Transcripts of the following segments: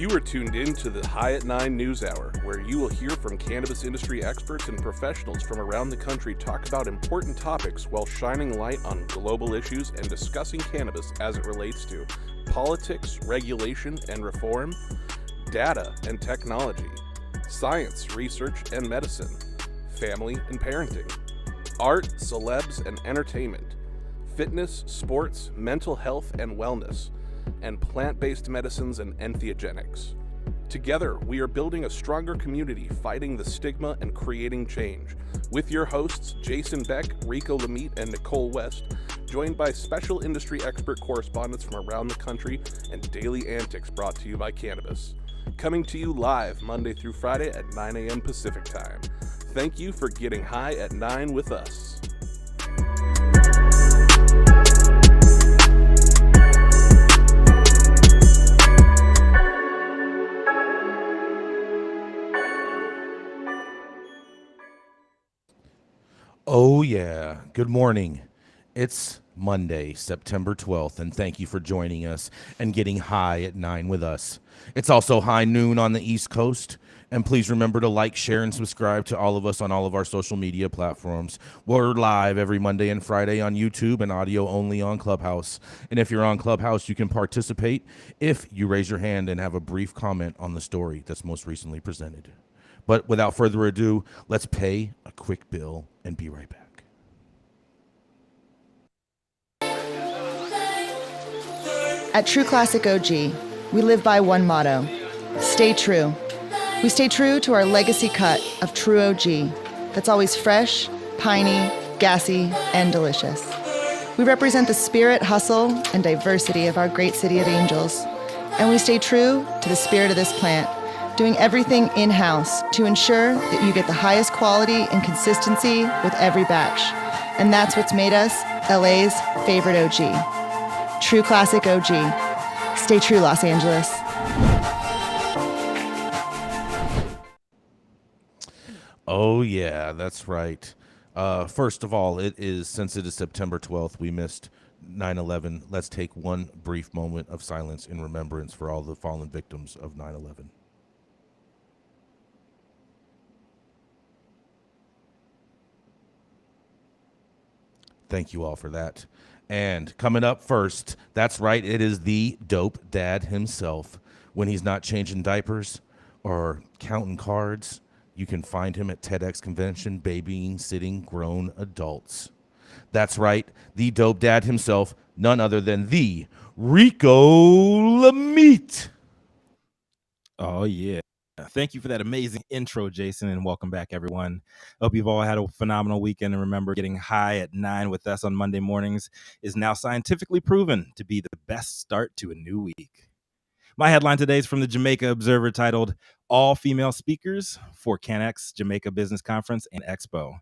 You are tuned in to the High at 9 News Hour, where you will hear from cannabis industry experts and professionals from around the country talk about important topics while shining light on global issues and discussing cannabis as it relates to politics, regulation and reform, data and technology, science, research and medicine, family and parenting, art, celebs and entertainment, fitness, sports, mental health and wellness, and plant-based medicines and entheogenics. Together, we are building a stronger community, fighting the stigma and creating change. With your hosts, Jason Beck, Rico Lamite, and Nicole West, joined by special industry expert correspondents from around the country and daily antics brought to you by Cannabis. Coming to you live Monday through Friday at 9 a.m. Pacific Time. Thank you for getting high at 9 with us. Oh, yeah. Good morning. It's Monday, September 12th, and thank you for joining us and getting high at 9 with us. It's also high noon on the East Coast, and please remember to like, share, and subscribe to all of us on all of our social media platforms. We're live every Monday and Friday on YouTube and audio only on Clubhouse. And if you're on Clubhouse, you can participate if you raise your hand and have a brief comment on the story that's most recently presented. But without further ado, let's pay a quick bill and be right back. At True Classic OG, we live by one motto: stay true. We stay true to our legacy cut of True OG that's always fresh, piney, gassy, and delicious. We represent the spirit, hustle, and diversity of our great city of Angels. And we stay true to the spirit of this plant, doing everything in-house to ensure that you get the highest quality and consistency with every batch. And that's what's made us LA's favorite OG. True Classic OG. Stay true, Los Angeles. Oh, yeah, that's right. First of all, since it is September 12th, we missed 9/11. Let's take one brief moment of silence in remembrance for all the fallen victims of 9/11. Thank you all for that. And coming up first, that's right, it is the dope dad himself. When he's not changing diapers or counting cards, you can find him at TEDx convention babying sitting grown adults. That's right, the dope dad himself, none other than the Rico Lamite. Oh, yeah. Thank you for that amazing intro, Jason, and welcome back, everyone. Hope you've all had a phenomenal weekend, and remember, getting high at 9 with us on Monday mornings is now scientifically proven to be the best start to a new week. My headline today is from the Jamaica Observer titled, All Female Speakers for CanX Jamaica Business Conference and Expo.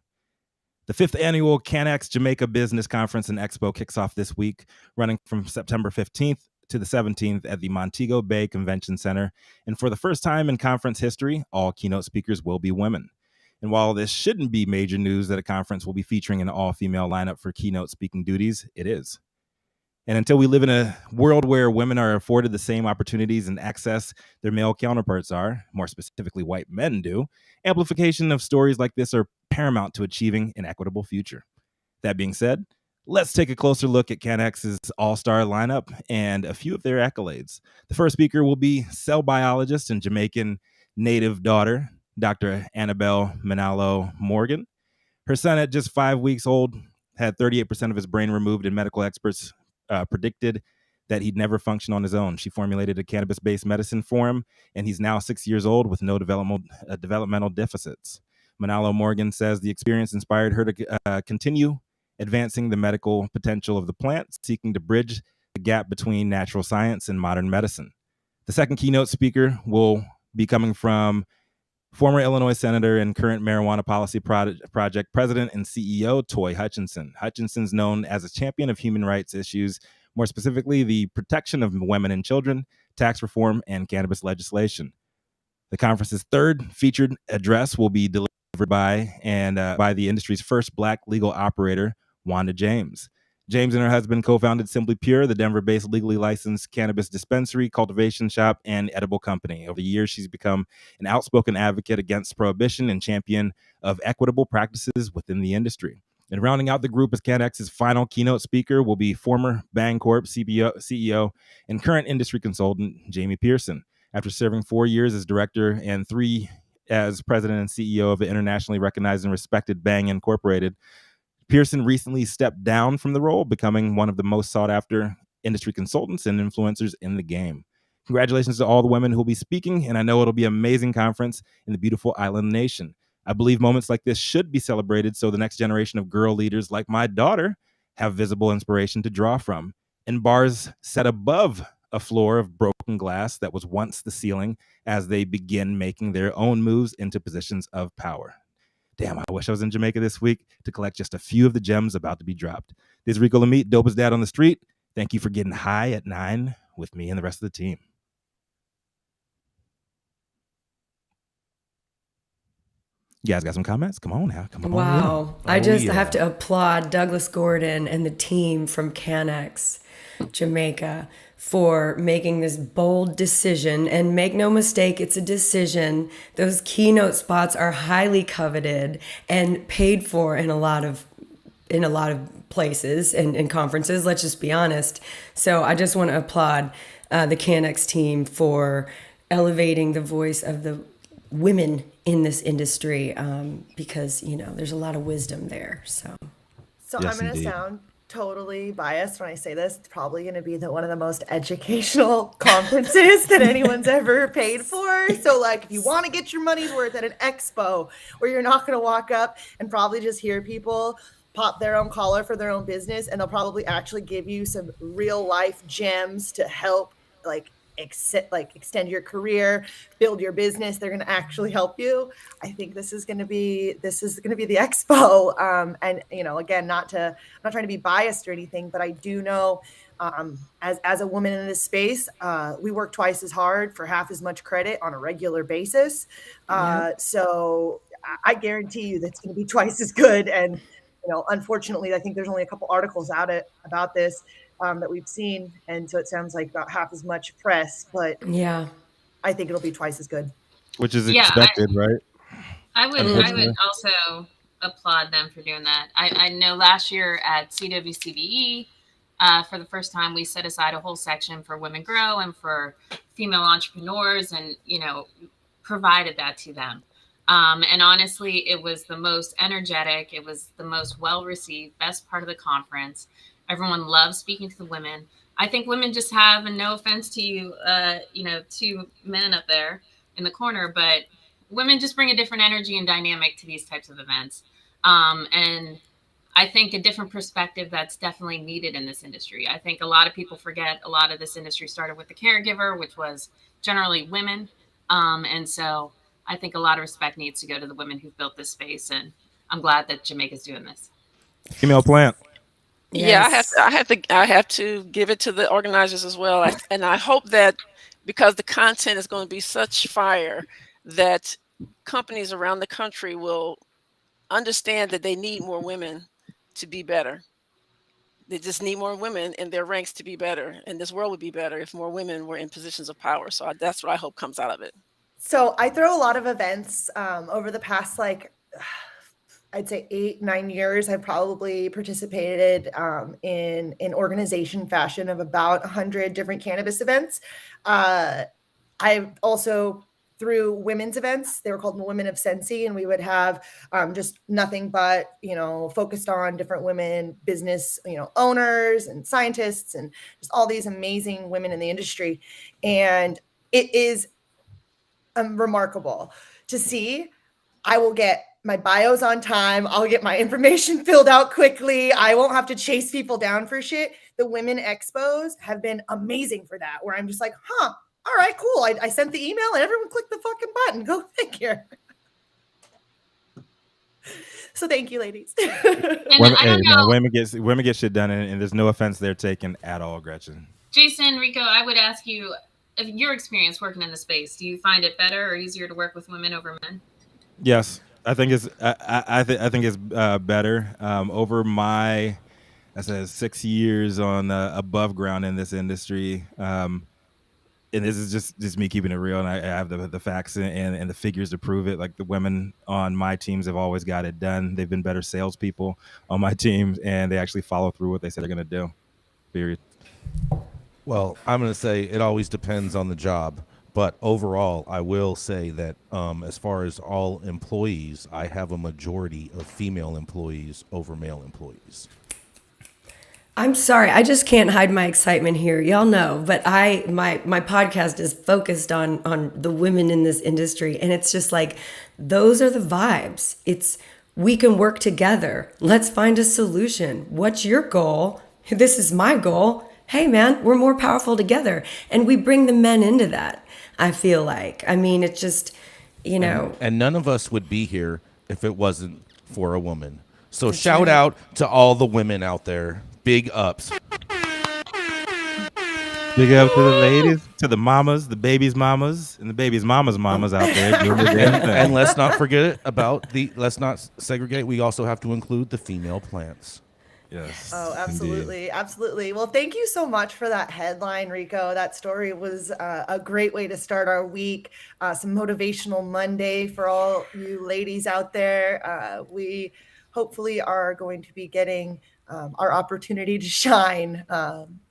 The 5th annual CanX Jamaica Business Conference and Expo kicks off this week, running from September 15th to the 17th at the Montego Bay Convention Center. And for the first time in conference history, all keynote speakers will be women. And while this shouldn't be major news that a conference will be featuring an all-female lineup for keynote speaking duties, it is. And until we live in a world where women are afforded the same opportunities and access their male counterparts are, more specifically white men do, amplification of stories like this are paramount to achieving an equitable future. That being said, let's take a closer look at CanX's all-star lineup and a few of their accolades. The first speaker will be cell biologist and Jamaican native daughter, Dr. Annabelle Manalo Morgan. Her son, at just 5 weeks old, had 38% of his brain removed, and medical experts predicted that he'd never function on his own. She formulated a cannabis-based medicine for him, and he's now 6 years old with no developmental deficits. Manalo Morgan says the experience inspired her to continue advancing the medical potential of the plant, seeking to bridge the gap between natural science and modern medicine. The second keynote speaker will be coming from former Illinois Senator and current Marijuana Policy Project President and CEO, Toy Hutchinson. Hutchinson's known as a champion of human rights issues, more specifically the protection of women and children, tax reform, and cannabis legislation. The conference's third featured address will be delivered by the industry's first Black legal operator, Wanda James. James and her husband co-founded Simply Pure, the Denver-based legally licensed cannabis dispensary, cultivation shop, and edible company. Over the years, she's become an outspoken advocate against prohibition and champion of equitable practices within the industry. And rounding out the group as CanX's final keynote speaker will be former Bancorp CEO and current industry consultant Jamie Pearson. After serving 4 years as director and 3 as president and CEO of the internationally recognized and respected Bang Incorporated, Pearson recently stepped down from the role, becoming one of the most sought-after industry consultants and influencers in the game. Congratulations to all the women who will be speaking, and I know it'll be an amazing conference in the beautiful island nation. I believe moments like this should be celebrated so the next generation of girl leaders like my daughter have visible inspiration to draw from, and bars set above a floor of broken glass that was once the ceiling as they begin making their own moves into positions of power. Damn, I wish I was in Jamaica this week to collect just a few of the gems about to be dropped. This is Rico Lamitte, dopest dad on the street. Thank you for getting high at 9 with me and the rest of the team. You guys got some comments? Come on now. Come on. Wow. In. I just have to applaud Douglas Gordon and the team from CanX Jamaica for making this bold decision. And make no mistake, it's a decision. Those keynote spots are highly coveted and paid for in a lot of places and conferences, let's just be honest. So I just want to applaud the CanX team for elevating the voice of the women in this industry, because there's a lot of wisdom there. So yes, I'm going to sound totally biased when I say this. It's probably going to be one of the most educational conferences that anyone's ever paid for. So like, if you want to get your money's worth at an expo where you're not going to walk up and probably just hear people pop their own collar for their own business, and they'll probably actually give you some real life gems to help extend your career, build your business. They're going to actually help you. I think this is going to be the expo. And again, I'm not trying to be biased or anything, but I do know, as a woman in this space, we work twice as hard for half as much credit on a regular basis. So I guarantee you that's going to be twice as good. And unfortunately, I think there's only a couple articles about this that we've seen, and so it sounds like about half as much press, but yeah, I think it'll be twice as good, which is expected, right? I would also applaud them for doing that. I know last year at CWCBE, for the first time, we set aside a whole section for Women Grow and for female entrepreneurs, and provided that to them. And honestly, it was the most energetic, it was the most well-received, best part of the conference. Everyone loves speaking to the women. I think women just have, and no offense to you, two men up there in the corner, but women just bring a different energy and dynamic to these types of events. And I think a different perspective that's definitely needed in this industry. I think a lot of people forget a lot of this industry started with the caregiver, which was generally women. And so I think a lot of respect needs to go to the women who've built this space. And I'm glad that Jamaica's doing this. Female plant. Yes. Yeah, I have to give it to the organizers as well. And I hope that because the content is going to be such fire, that companies around the country will understand that they need more women to be better. They just need more women in their ranks to be better. And this world would be better if more women were in positions of power. So that's what I hope comes out of it. So I throw a lot of events over the past, I'd say 8-9 years. I've probably participated in organization fashion of about 100 different cannabis events. I've also through women's events. They were called the Women of Sensi, and we would have just nothing but, focused on different women, business, owners and scientists and just all these amazing women in the industry. And it is remarkable to see. I will get my bios on time. I'll get my information filled out quickly. I won't have to chase people down for shit. The women expos have been amazing for that, where I'm just like, all right, cool. I sent the email and everyone clicked the fucking button. Go figure. So thank you, ladies. Women get shit done, and there's no offense they're taken at all, Gretchen. Jason, Rico, I would ask you, of your experience working in the space, do you find it better or easier to work with women over men? Yes, I think it's better. Over my I said 6 years on above ground in this industry. And this is just me keeping it real, and I have the facts and the figures to prove it. Like, the women on my teams have always got it done. They've been better salespeople on my teams, and they actually follow through what they said they're going to do. Period. Well, I'm going to say it always depends on the job. But overall, I will say that as far as all employees, I have a majority of female employees over male employees. I'm sorry, I just can't hide my excitement here. Y'all know, but my podcast is focused on the women in this industry, and it's just like, those are the vibes. It's, we can work together. Let's find a solution. What's your goal? This is my goal. Hey man, we're more powerful together. And we bring the men into that, I feel like. I mean, it's just, you know. And none of us would be here if it wasn't for a woman. So shout out to all the women out there. Big ups. Big up to the ladies, to the mamas, the babies' mamas, and the babies' mamas' mamas out there doing the damn thing. And let's not forget about let's not segregate. We also have to include the female plants. Yes. Oh, absolutely. Indeed. Absolutely. Well, thank you so much for that headline, Rico. That story was a great way to start our week. Some motivational Monday for all you ladies out there. We hopefully are going to be getting our opportunity to shine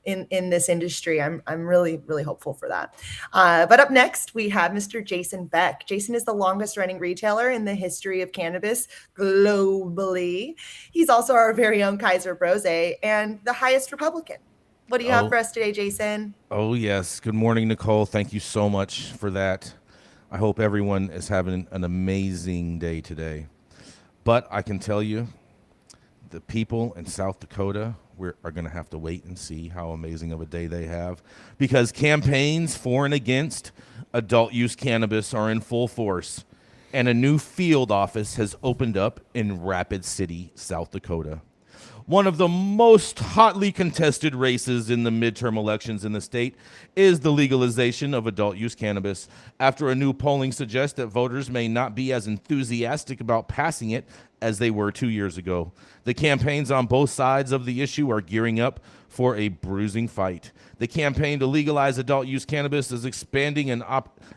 in this industry. I'm really, really hopeful for that. But up next, we have Mr. Jason Beck. Jason is the longest running retailer in the history of cannabis globally. He's also our very own Kaiser Brose and the highest Republican. What do you have for us today, Jason? Oh, yes. Good morning, Nicole. Thank you so much for that. I hope everyone is having an amazing day today. But I can tell you, the people in South Dakota are going to have to wait and see how amazing of a day they have, because campaigns for and against adult use cannabis are in full force, and a new field office has opened up in Rapid City, South Dakota. One of the most hotly contested races in the midterm elections in the state is the legalization of adult use cannabis, after a new polling suggests that voters may not be as enthusiastic about passing it as they were 2 years ago. The campaigns on both sides of the issue are gearing up for a bruising fight. The campaign to legalize adult use cannabis is expanding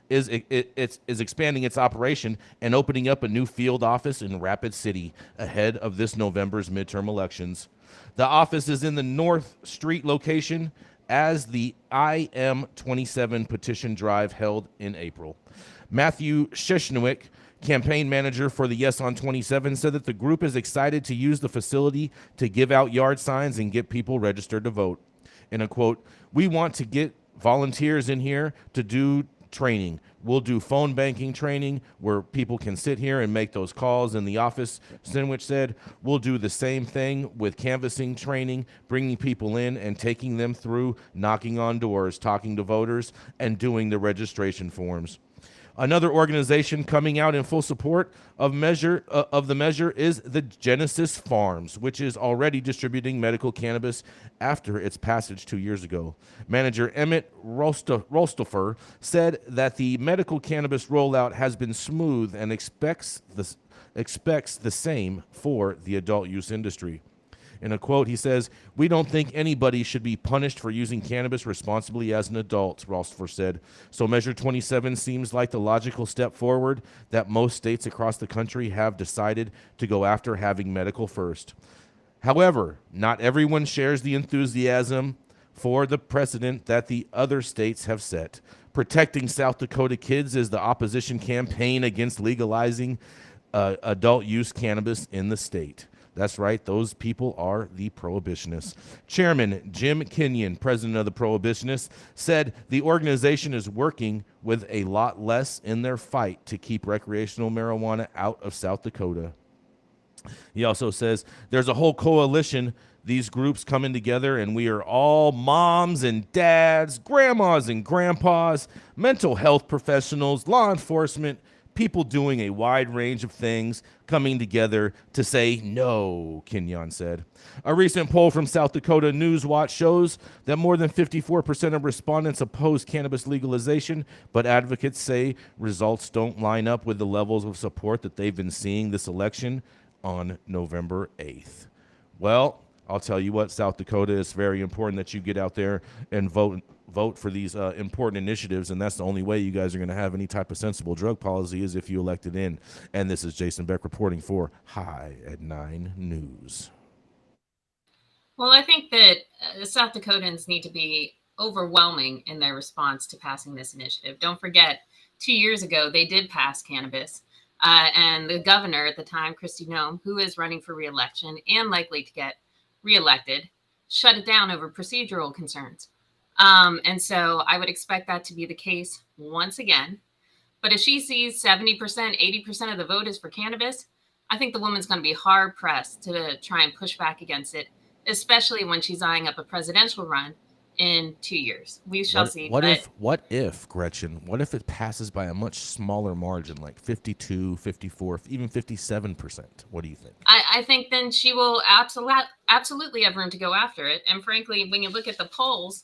expanding its operation and opening up a new field office in Rapid City ahead of this November's midterm elections. The office is in the North Street location, as the IM27 petition drive held in April. Matthew Sheshnick, campaign manager for the Yes on 27, said that the group is excited to use the facility to give out yard signs and get people registered to vote. In a quote, "We want to get volunteers in here to do training. We'll do phone banking training where people can sit here and make those calls in the office." Sinwich said, "We'll do the same thing with canvassing training, bringing people in and taking them through knocking on doors, talking to voters, and doing the registration forms." Another organization coming out in full support of the measure is the Genesis Farms, which is already distributing medical cannabis after its passage 2 years ago. Manager Emmett Rolstofer said that the medical cannabis rollout has been smooth and expects the same for the adult use industry. In a quote, he says, "We don't think anybody should be punished for using cannabis responsibly as an adult," Rolstofer said. So Measure 27 seems like the logical step forward that most states across the country have decided to go after having medical first. However, not everyone shares the enthusiasm for the precedent that the other states have set. Protecting South Dakota Kids is the opposition campaign against legalizing adult use cannabis in the state. That's right, those people are the prohibitionists. Chairman Jim Kenyon, president of the Prohibitionists, said the organization is working with a lot less in their fight to keep recreational marijuana out of South Dakota. He also says there's a whole coalition, these groups coming together, and we are all moms and dads, grandmas and grandpas, mental health professionals, law enforcement, people doing a wide range of things coming together to say no, Kenyon said. A recent poll from South Dakota News Watch shows that more than 54% of respondents oppose cannabis legalization, but advocates say results don't line up with the levels of support that they've been seeing this election on November 8th. Well, I'll tell you what, South Dakota, is very important that you get out there and vote for these important initiatives, and that's the only way you guys are going to have any type of sensible drug policy is if you elect it in. And this is Jason Beck reporting for High at 9 News. Well, I think that South Dakotans need to be overwhelming in their response to passing this initiative. Don't forget, 2 years ago, they did pass cannabis. And the governor at the time, Kristi Noem, who is running for re-election and likely to get re-elected, shut it down over procedural concerns. And so I would expect that to be the case once again. But if she sees 70%, 80% of the vote is for cannabis, I think the woman's going to be hard pressed to try and push back against it, especially when she's eyeing up a presidential run in 2 years. We shall see. What if, Gretchen, what if it passes by a much smaller margin, like 52, 54, even 57%? What do you think? I think then she will absolutely have room to go after it. And frankly, when you look at the polls,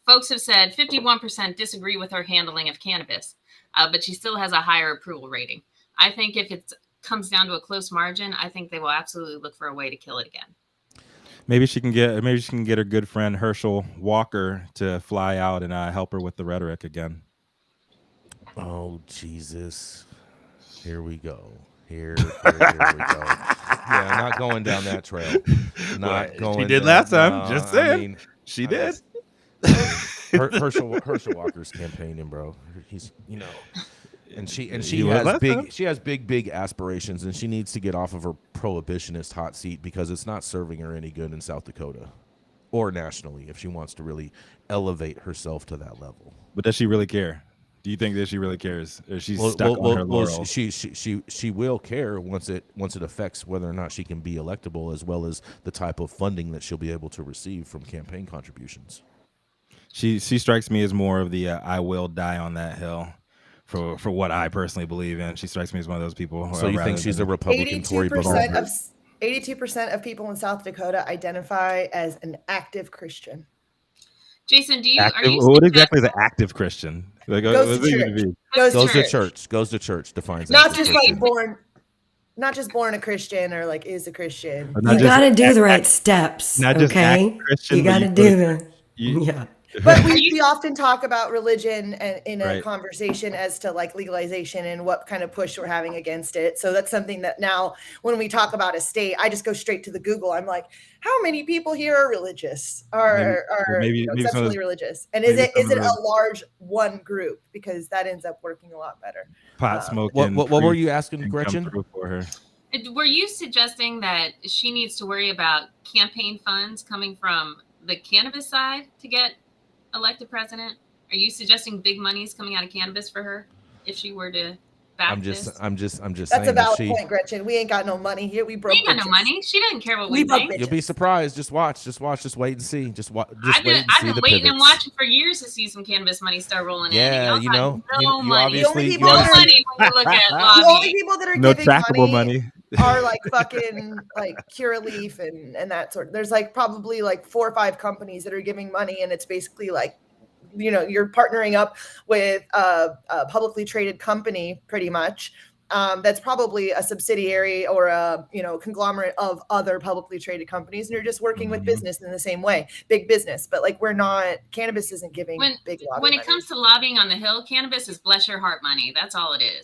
folks have said 51% disagree with her handling of cannabis, but she still has a higher approval rating. I think if it comes down to a close margin, I think they will absolutely look for a way to kill it again. Maybe she can get her good friend Herschel Walker to fly out and help her with the rhetoric again. Oh, Jesus. Here we go. Here we go. Yeah, not going down that trail. She did last time. Just saying. I mean, she did. Herschel Walker's campaigning, bro. He's, and she has big aspirations, and she needs to get off of her prohibitionist hot seat because it's not serving her any good in South Dakota or nationally if she wants to really elevate herself to that level. But does she really care? Do you think that she really cares? Or she's stuck on her laurels? She will care once it affects whether or not she can be electable, as well as the type of funding that she'll be able to receive from campaign contributions. She strikes me as more of the I will die on that hill. For what I personally believe in. She strikes me as one of those people. So you think she's a Republican Tory? 82% of people in South Dakota identify as an active Christian. Jason, what exactly is an active Christian? Goes to church. Goes to church. Defines not just like born a Christian or like is a Christian. You got to do the right steps. Not just you got to do the yeah. But we often talk about religion and in a conversation as to like legalization and what kind of push we're having against it. So that's something that now when we talk about a state, I just go straight to the Google. I'm like, how many people here are religious or exceptionally religious? And is it a large one group? Because that ends up working a lot better. Pot smoking. What were you asking, Gretchen? For her. Were you suggesting that she needs to worry about campaign funds coming from the cannabis side to get elected president? Are you suggesting big money is coming out of cannabis for her if she were to back this? I'm just That's saying a valid point, Gretchen. We ain't got no money here. We ain't got no money. She doesn't care what we think. You'll be surprised. Just watch. Just wait and see. I've been waiting and watching for years to see some cannabis money start rolling in. Yeah, no money. The only people that are no giving trackable money are like fucking like Curaleaf and that sort. There's like probably like 4 or 5 companies that are giving money, and it's basically like, you're partnering up with a publicly traded company pretty much. That's probably a subsidiary or a conglomerate of other publicly traded companies, and you're just working with business in the same way, big business. But like cannabis isn't giving big lobby when it money. comes to lobbying on the Hill, cannabis is bless your heart money. That's all it is.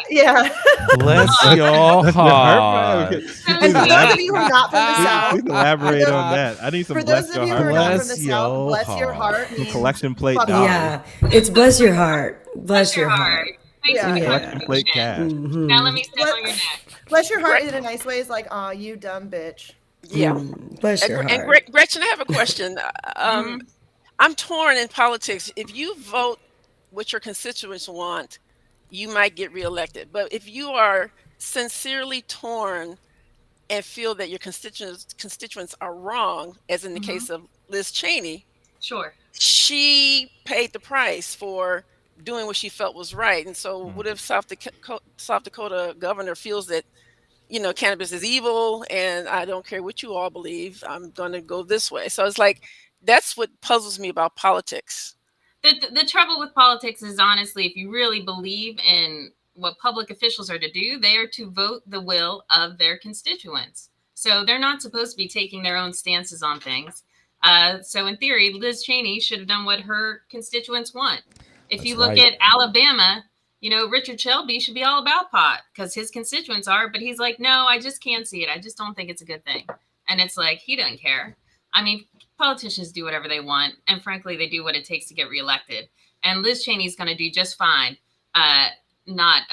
Yeah. Bless your heart. And for those of you who are not from the South, please elaborate on that. I need some bless your heart. For those of you who are not from the South, bless your heart. Some collection plate. Yeah, it's bless your heart. Bless your heart. Collection plate cash. Mm-hmm. Now let me step on your neck. Bless your heart in a nice way is like, aw, you dumb bitch. Yeah. Bless your heart. And Gretchen, I have a question. I'm torn in politics. If you vote what your constituents want, you might get reelected. But if you are sincerely torn and feel that your constituents are wrong, as in the case of Liz Cheney, sure, she paid the price for doing what she felt was right. And so what if South Dakota governor feels that, cannabis is evil and I don't care what you all believe, I'm going to go this way. So it's like, that's what puzzles me about politics. The trouble with politics is, honestly, if you really believe in what public officials are to do, they are to vote the will of their constituents. So they're not supposed to be taking their own stances on things. So in theory, Liz Cheney should have done what her constituents want. If you look at Alabama, Richard Shelby should be all about pot because his constituents are, but he's like, no, I just can't see it. I just don't think it's a good thing. And it's like, he doesn't care. I mean, politicians do whatever they want. And frankly, they do what it takes to get reelected. And Liz Cheney's going to do just fine, not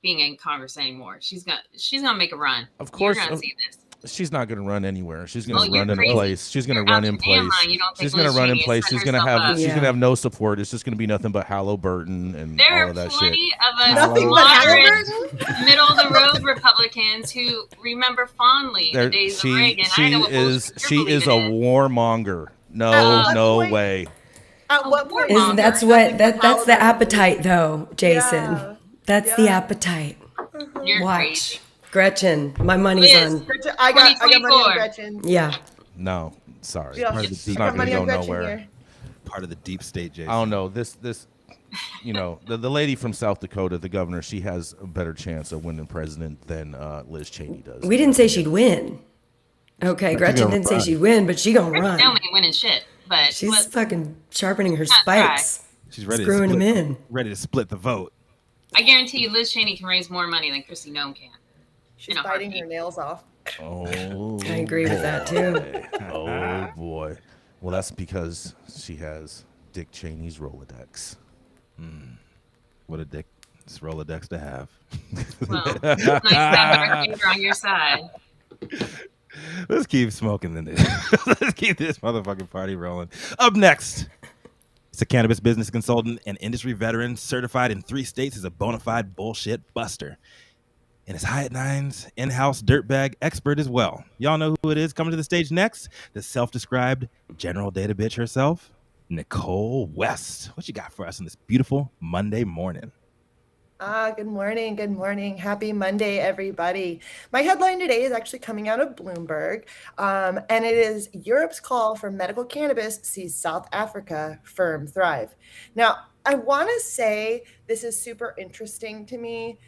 being in Congress anymore. She's gonna make a run. Of course. You're gonna see this. She's not going to run anywhere. She's going to run in crazy. place. She's going to You're run in out your damn place. mind. You don't think She's going to Liz run in Cheney place. has She's set going to herself have. up? She's going to have no support. It's just going to be nothing but Halliburton and There all are of that shit. plenty of us Nothing but moderate, Halliburton? middle of the road Republicans who remember fondly the days of Reagan. I know what bullshit She you're is a believing in. warmonger. No point? way. At what point? Isn't That's the appetite, though, Jason. Yeah. That's the appetite. You're Watch. crazy. Gretchen, my money's Liz. on. I got money on 2024. Gretchen. Yeah. No, sorry. Yeah. Part of the It's deep, not going Money to on go Gretchen nowhere. here. part of the deep state, Jason. I don't know. This the lady from South Dakota, the governor, she has a better chance of winning president than Liz Cheney does. We didn't say she'd win. Okay, Gretchen didn't say she'd win, but she gonna run. Tell me winning shit, but She's fucking sharpening her Not try. spikes. She's ready Screwing to him split, in. ready to split the vote. I guarantee you Liz Cheney can raise more money than Kristi Noem can. She's In a biting her heartbeat. nails off. Oh, I agree with that too. oh boy. Well, that's because she has Dick Cheney's Rolodex. What a dick. It's Rolodex to have. Well, it's nice to have our finger on your side. Let's keep smoking in this. Let's keep this motherfucking party rolling. Up next, it's a cannabis business consultant and industry veteran certified in 3 states as a bona fide bullshit buster. And it's High at Nine's in-house dirtbag expert as well. Y'all know who it is coming to the stage next? The self-described general data bitch herself, Nicole West. What you got for us on this beautiful Monday morning? Good morning. Good morning. Happy Monday, everybody. My headline today is actually coming out of Bloomberg, and it is Europe's call for medical cannabis sees South Africa firm thrive. Now, I want to say this is super interesting to me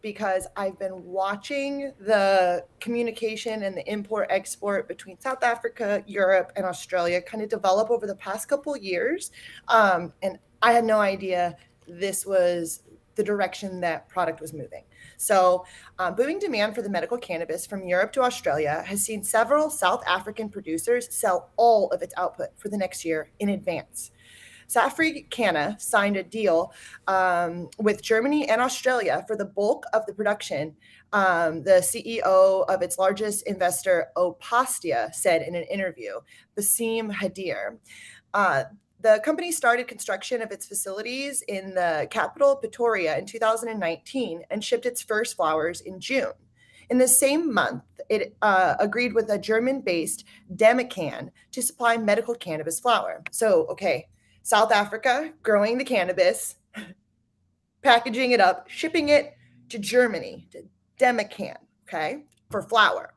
because I've been watching the communication and the import-export between South Africa, Europe, and Australia kind of develop over the past couple years, and I had no idea this was the direction that product was moving. So booming demand for the medical cannabis from Europe to Australia has seen several South African producers sell all of its output for the next year in advance. Safricana signed a deal with Germany and Australia for the bulk of the production. The CEO of its largest investor, Opastia, said in an interview, Basim Hadir. The company started construction of its facilities in the capital, Pretoria, in 2019 and shipped its first flowers in June. In the same month, it agreed with a German-based Demacan to supply medical cannabis flower. So, okay, South Africa growing the cannabis, packaging it up, shipping it to Germany, to Demacan, okay, for flower.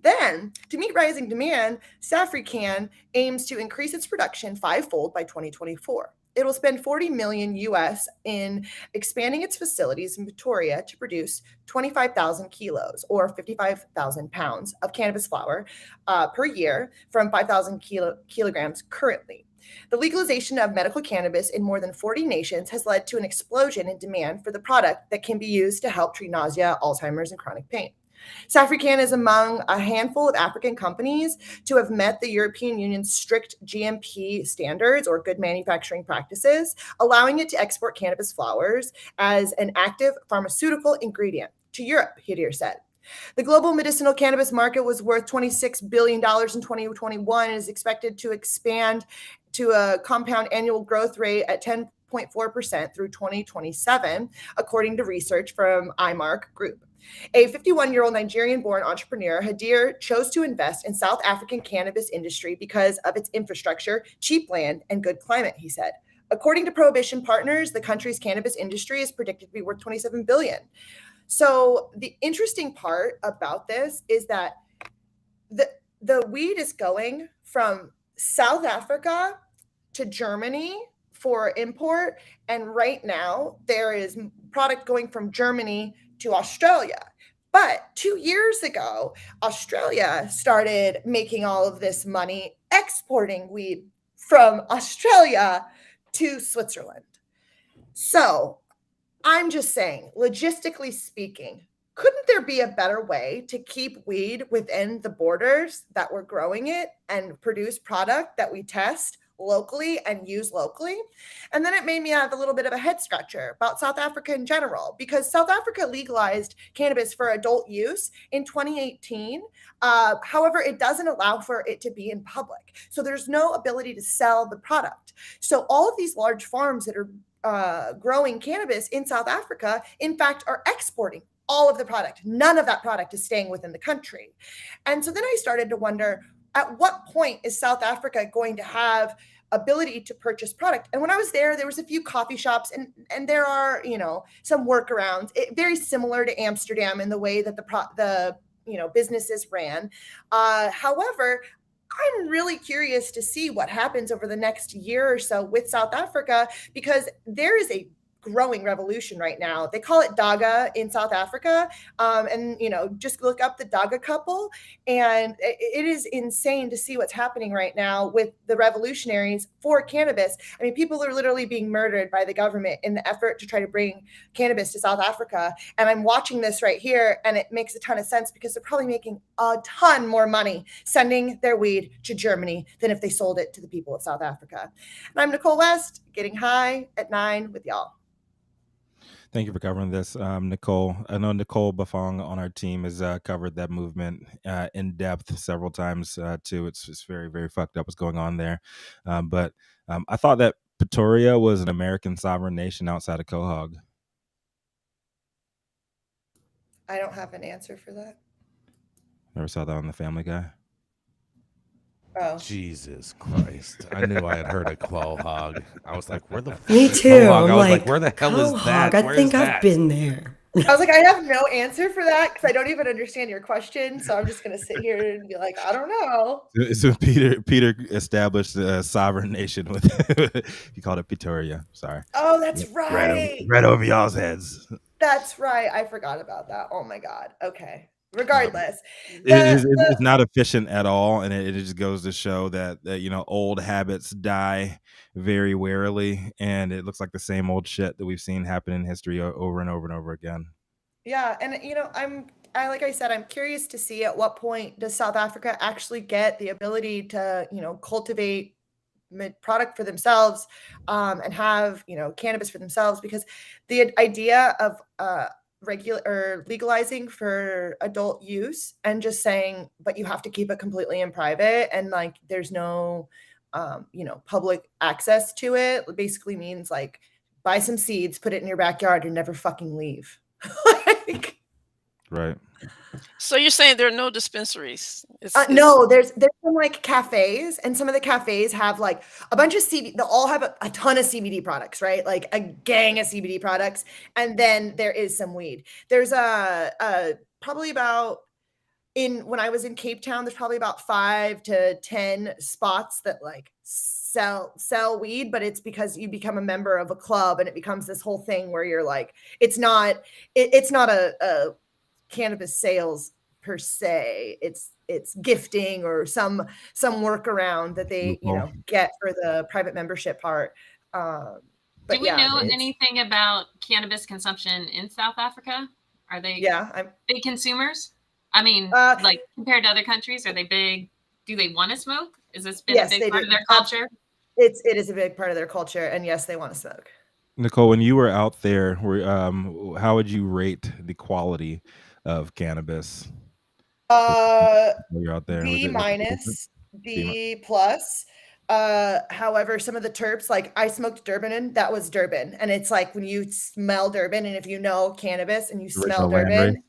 Then, to meet rising demand, Safrican aims to increase its production 5-fold by 2024. It will spend $40 million US in expanding its facilities in Pretoria to produce 25,000 kilos or 55,000 pounds of cannabis flower per year from 5,000 kilograms currently. The legalization of medical cannabis in more than 40 nations has led to an explosion in demand for the product that can be used to help treat nausea, Alzheimer's, and chronic pain. Safrican is among a handful of African companies to have met the European Union's strict GMP standards or good manufacturing practices, allowing it to export cannabis flowers as an active pharmaceutical ingredient to Europe, Hadir said. The global medicinal cannabis market was worth $26 billion in 2021 and is expected to expand to a compound annual growth rate at 10.4% through 2027, according to research from IMARC Group. A 51-year-old Nigerian-born entrepreneur, Hadir chose to invest in South African cannabis industry because of its infrastructure, cheap land, and good climate, he said. According to Prohibition Partners, the country's cannabis industry is predicted to be worth $27 billion. So the interesting part about this is that the weed is going from South Africa to Germany for import, and right now there is product going from Germany to Australia. But 2 years ago, Australia started making all of this money exporting weed from Australia to Switzerland. So I'm just saying, logistically speaking, couldn't there be a better way to keep weed within the borders that we're growing it and produce product that we test locally and use locally? And then it made me have a little bit of a head scratcher about South Africa in general, because South Africa legalized cannabis for adult use in 2018. However, it doesn't allow for it to be in public. So there's no ability to sell the product. So all of these large farms that are growing cannabis in South Africa, in fact, are exporting all of the product. None of that product is staying within the country. And so then I started to wonder, at what point is South Africa going to have ability to purchase product? And when I was there was a few coffee shops, and there are, some workarounds, very similar to Amsterdam in the way that the businesses ran. However, I'm really curious to see what happens over the next year or so with South Africa, because there is a growing revolution right now. They call it Daga in South Africa. And, just look up the Daga couple. And it is insane to see what's happening right now with the revolutionaries for cannabis. I mean, people are literally being murdered by the government in the effort to try to bring cannabis to South Africa. And I'm watching this right here, and it makes a ton of sense, because they're probably making a ton more money sending their weed to Germany than if they sold it to the people of South Africa. And I'm Nicole West, getting high at 9 with y'all. Thank you for covering this, Nicole. I know Nicole Bafong on our team has covered that movement in depth several times too. It's very, very fucked up what's going on there. But I thought that Pretoria was an American sovereign nation outside of Quahog. I don't have an answer for that. Never saw that on The Family Guy. Oh. Jesus Christ. I knew I had heard of Quahog. I was like, where the fuck Me is too. Quahog? I'm I was like, where the hell is that? I Where think is I've that? been there. I was like, I have no answer for that because I don't even understand your question. So I'm just going to sit here and be like, I don't know. So Peter established a sovereign nation with he called it Pretoria. Sorry. Oh, that's right. Right over y'all's heads. That's right. I forgot about that. Oh my God. Okay. Regardless, it's not efficient at all, and it just goes to show that old habits die very warily, and it looks like the same old shit that we've seen happen in history over and over and over again. Yeah, and like I said, I'm curious to see at what point does South Africa actually get the ability to cultivate product for themselves and have cannabis for themselves, because the idea of legalizing for adult use and just saying, but you have to keep it completely in private and like there's no public access to it, basically means like buy some seeds, put it in your backyard, and never fucking leave. Right. So you're saying there are no dispensaries? No, there's some like cafes, and some of the cafes have like a bunch of CBD. They all have a ton of CBD products, right? Like a gang of CBD products, and then there is some weed. There's probably about when I was in Cape Town, there's probably about 5 to 10 spots that like sell weed, but it's because you become a member of a club, and it becomes this whole thing where you're like, it's not a cannabis sales per se, it's gifting or some workaround that they get for the private membership part. Do we know anything about cannabis consumption in South Africa? Are they big consumers? I mean, like compared to other countries, are they big? Do they want to smoke? Is this been a big part of their culture? It is a big part of their culture, and yes, they want to smoke. Nicole, when you were out there, how would you rate the quality of cannabis? You're out there. B-, D+. However, some of the terps, like I smoked Durban, and that was Durban, and it's like when you smell Durban, and if you know cannabis and you smell Durban,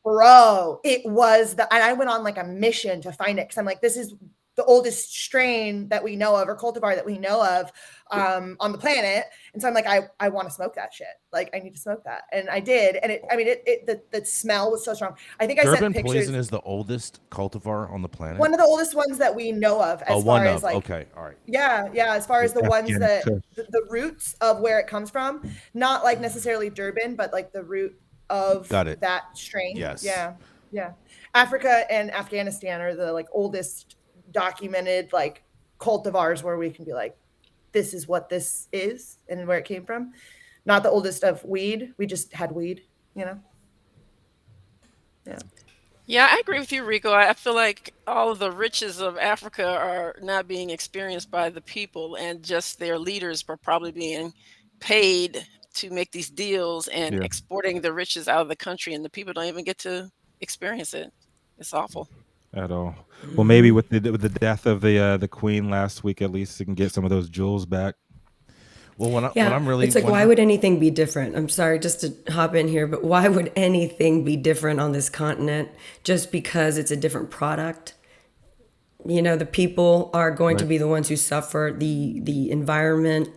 bro, it was and I went on like a mission to find it, because I'm like, this is the oldest strain that we know of, or cultivar that we know of on the planet. And so I'm like, I want to smoke that shit. Like, I need to smoke that. And I did. And the smell was so strong. I think Durban I sent pictures. Poison is the oldest cultivar on the planet? One of the oldest ones that we know of. Okay, all right. Yeah, as far as the ones that, the roots of where it comes from, not like necessarily Durban, but like the root of Got it. that strain. Yes. Yeah. Africa and Afghanistan are the like oldest documented like cultivars where we can be like, this is what this is and where it came from. Not the oldest of weed. We just had weed, you know? Yeah. Yeah, I agree with you, Rico. I feel like all of the riches of Africa are not being experienced by the people, and just their leaders are probably being paid to make these deals and Yeah. exporting the riches out of the country, and the people don't even get to experience it. It's awful. At all. Well, maybe with the death of the queen last week, at least you can get some of those jewels back. Well, when Yeah, I'm really it's like, why would anything be different? I'm sorry, just to hop in here, but why would anything be different on this continent just because it's a different product? You know, the people are going to Right. be the ones who suffer. The environment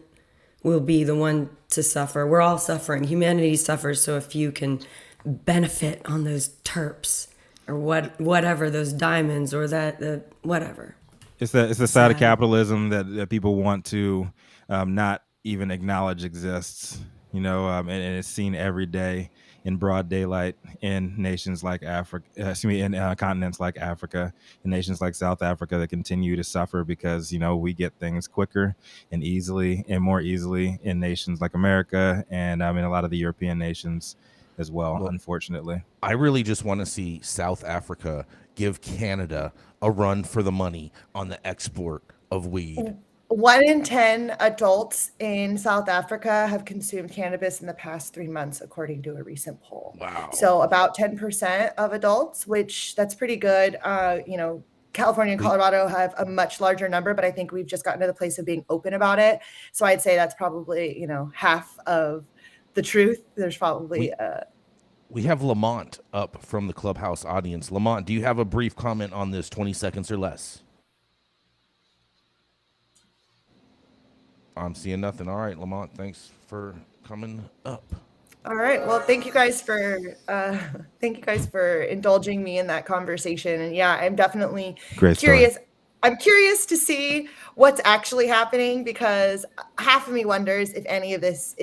will be the one to suffer. We're all suffering. Humanity suffers. So if you can benefit on those terps or whatever, those diamonds or that whatever. It's the side of capitalism that people want to not even acknowledge exists, you know, and it's seen every day in broad daylight in nations like Africa, in continents like Africa, and nations like South Africa that continue to suffer because, you know, we get things quicker and easily and more easily in nations like America and in a lot of the European nations as well, unfortunately. I really just want to see South Africa give Canada a run for the money on the export of weed. 1 in 10 adults in South Africa have consumed cannabis in the past 3 months, according to a recent poll. Wow. So about 10% of adults, which that's pretty good. You know, California and Colorado have a much larger number, but I think we've just gotten to the place of being open about it. So I'd say that's probably, you know, half of the truth. There's probably We have Lamont up from the Clubhouse audience. Lamont, do you have a brief comment on this, 20 seconds or less? I'm seeing nothing. All right, Lamont, thanks for coming up. All right. Well, thank you guys for indulging me in that conversation. And yeah, I'm definitely Great story. curious. I'm curious to see what's actually happening because half of me wonders if any of this.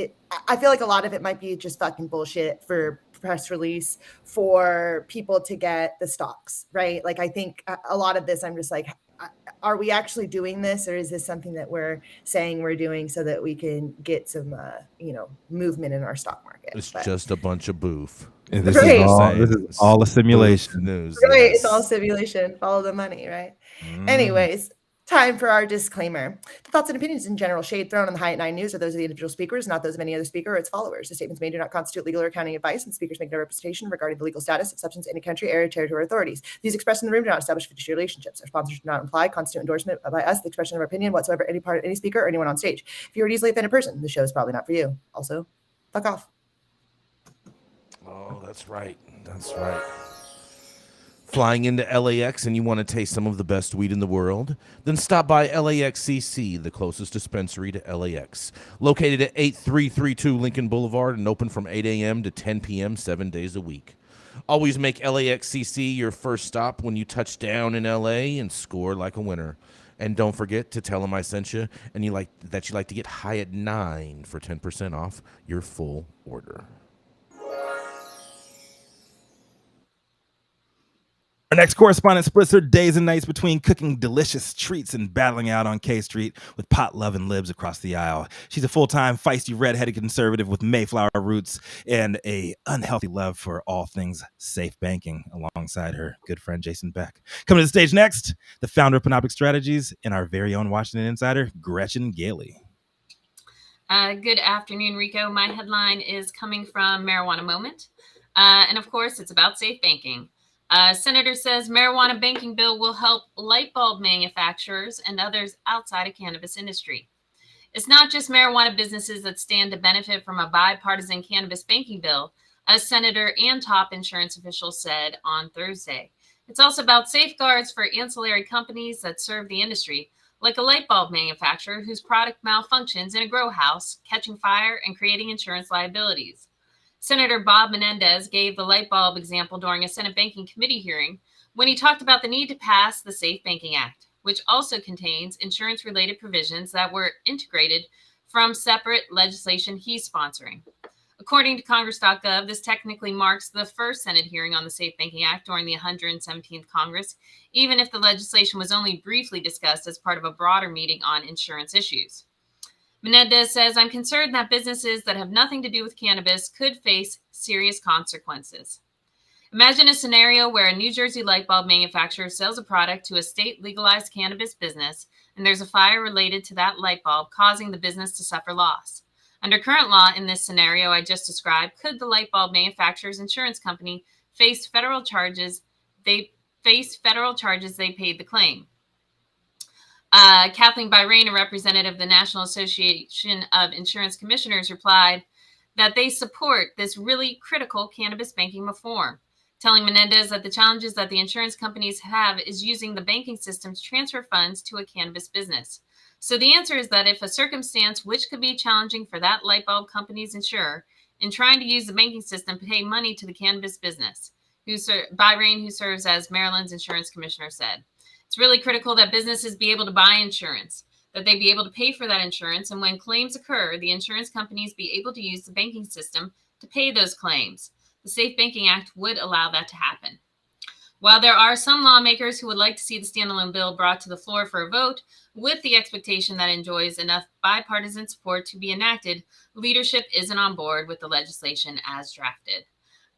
I feel like a lot of it might be just fucking bullshit for press release for people to get the stocks, right? Like I think a lot of this, I'm just like, are we actually doing this, or is this something that we're saying we're doing so that we can get some, movement in our stock market? It's just a bunch of boof. And this Right. is all a simulation. News. Right, yes. it's all simulation. Follow the money, right? Anyways, time for our disclaimer. The thoughts and opinions and general shade thrown on the High at 9 News are those of the individual speakers, not those of any other speaker or its followers. The statements made do not constitute legal or accounting advice, and speakers make no representation regarding the legal status of substance in any country, area, territory, or authorities. Views expressed in the room do not establish fiduciary relationships. Our sponsors do not imply constitute endorsement by us, the expression of our opinion whatsoever, any part, any speaker, or anyone on stage. If you're an easily offended person, the show is probably not for you. Also, fuck off. Oh, that's right. That's right. Flying into LAX and you want to taste some of the best weed in the world? Then stop by LAXCC, the closest dispensary to LAX. Located at 8332 Lincoln Boulevard and open from 8 a.m. to 10 p.m. 7 days a week. Always make LAXCC your first stop when you touch down in LA and score like a winner. And don't forget to tell them I sent you and you like to get high at 9 for 10% off your full order. Our next correspondent splits her days and nights between cooking delicious treats and battling out on K Street with pot-loving libs across the aisle. She's a full-time, feisty, red-headed conservative with Mayflower roots and a unhealthy love for all things safe banking alongside her good friend Jason Beck. Coming to the stage next, the founder of Panoptic Strategies and our very own Washington insider, Gretchen Gailey. Good afternoon, Rico. My headline is coming from Marijuana Moment. And of course, it's about safe banking. Senator says marijuana banking bill will help light bulb manufacturers and others outside of cannabis industry. It's not just marijuana businesses that stand to benefit from a bipartisan cannabis banking bill, as Senator and top insurance officials said on Thursday. It's also about safeguards for ancillary companies that serve the industry, like a light bulb manufacturer whose product malfunctions in a grow house, catching fire and creating insurance liabilities. Senator Bob Menendez gave the light bulb example during a Senate Banking Committee hearing when he talked about the need to pass the Safe Banking Act, which also contains insurance-related provisions that were integrated from separate legislation he's sponsoring. According to Congress.gov, this technically marks the first Senate hearing on the Safe Banking Act during the 117th Congress, even if the legislation was only briefly discussed as part of a broader meeting on insurance issues. Menendez says, I'm concerned that businesses that have nothing to do with cannabis could face serious consequences. Imagine a scenario where a New Jersey light bulb manufacturer sells a product to a state legalized cannabis business, and there's a fire related to that light bulb, causing the business to suffer loss. Under current law, in this scenario I just described, could the light bulb manufacturer's insurance company face federal charges? They paid the claim. Kathleen Bahrain, a representative of the National Association of Insurance Commissioners, replied that they support this really critical cannabis banking reform, telling Menendez that the challenges that the insurance companies have is using the banking system to transfer funds to a cannabis business. So the answer is that if a circumstance which could be challenging for that light bulb company's insurer in trying to use the banking system to pay money to the cannabis business, Bahrain, who serves as Maryland's insurance commissioner, said, it's really critical that businesses be able to buy insurance, that they be able to pay for that insurance, and when claims occur, the insurance companies be able to use the banking system to pay those claims. The Safe Banking Act would allow that to happen. While there are some lawmakers who would like to see the standalone bill brought to the floor for a vote with the expectation that it enjoys enough bipartisan support to be enacted, leadership isn't on board with the legislation as drafted.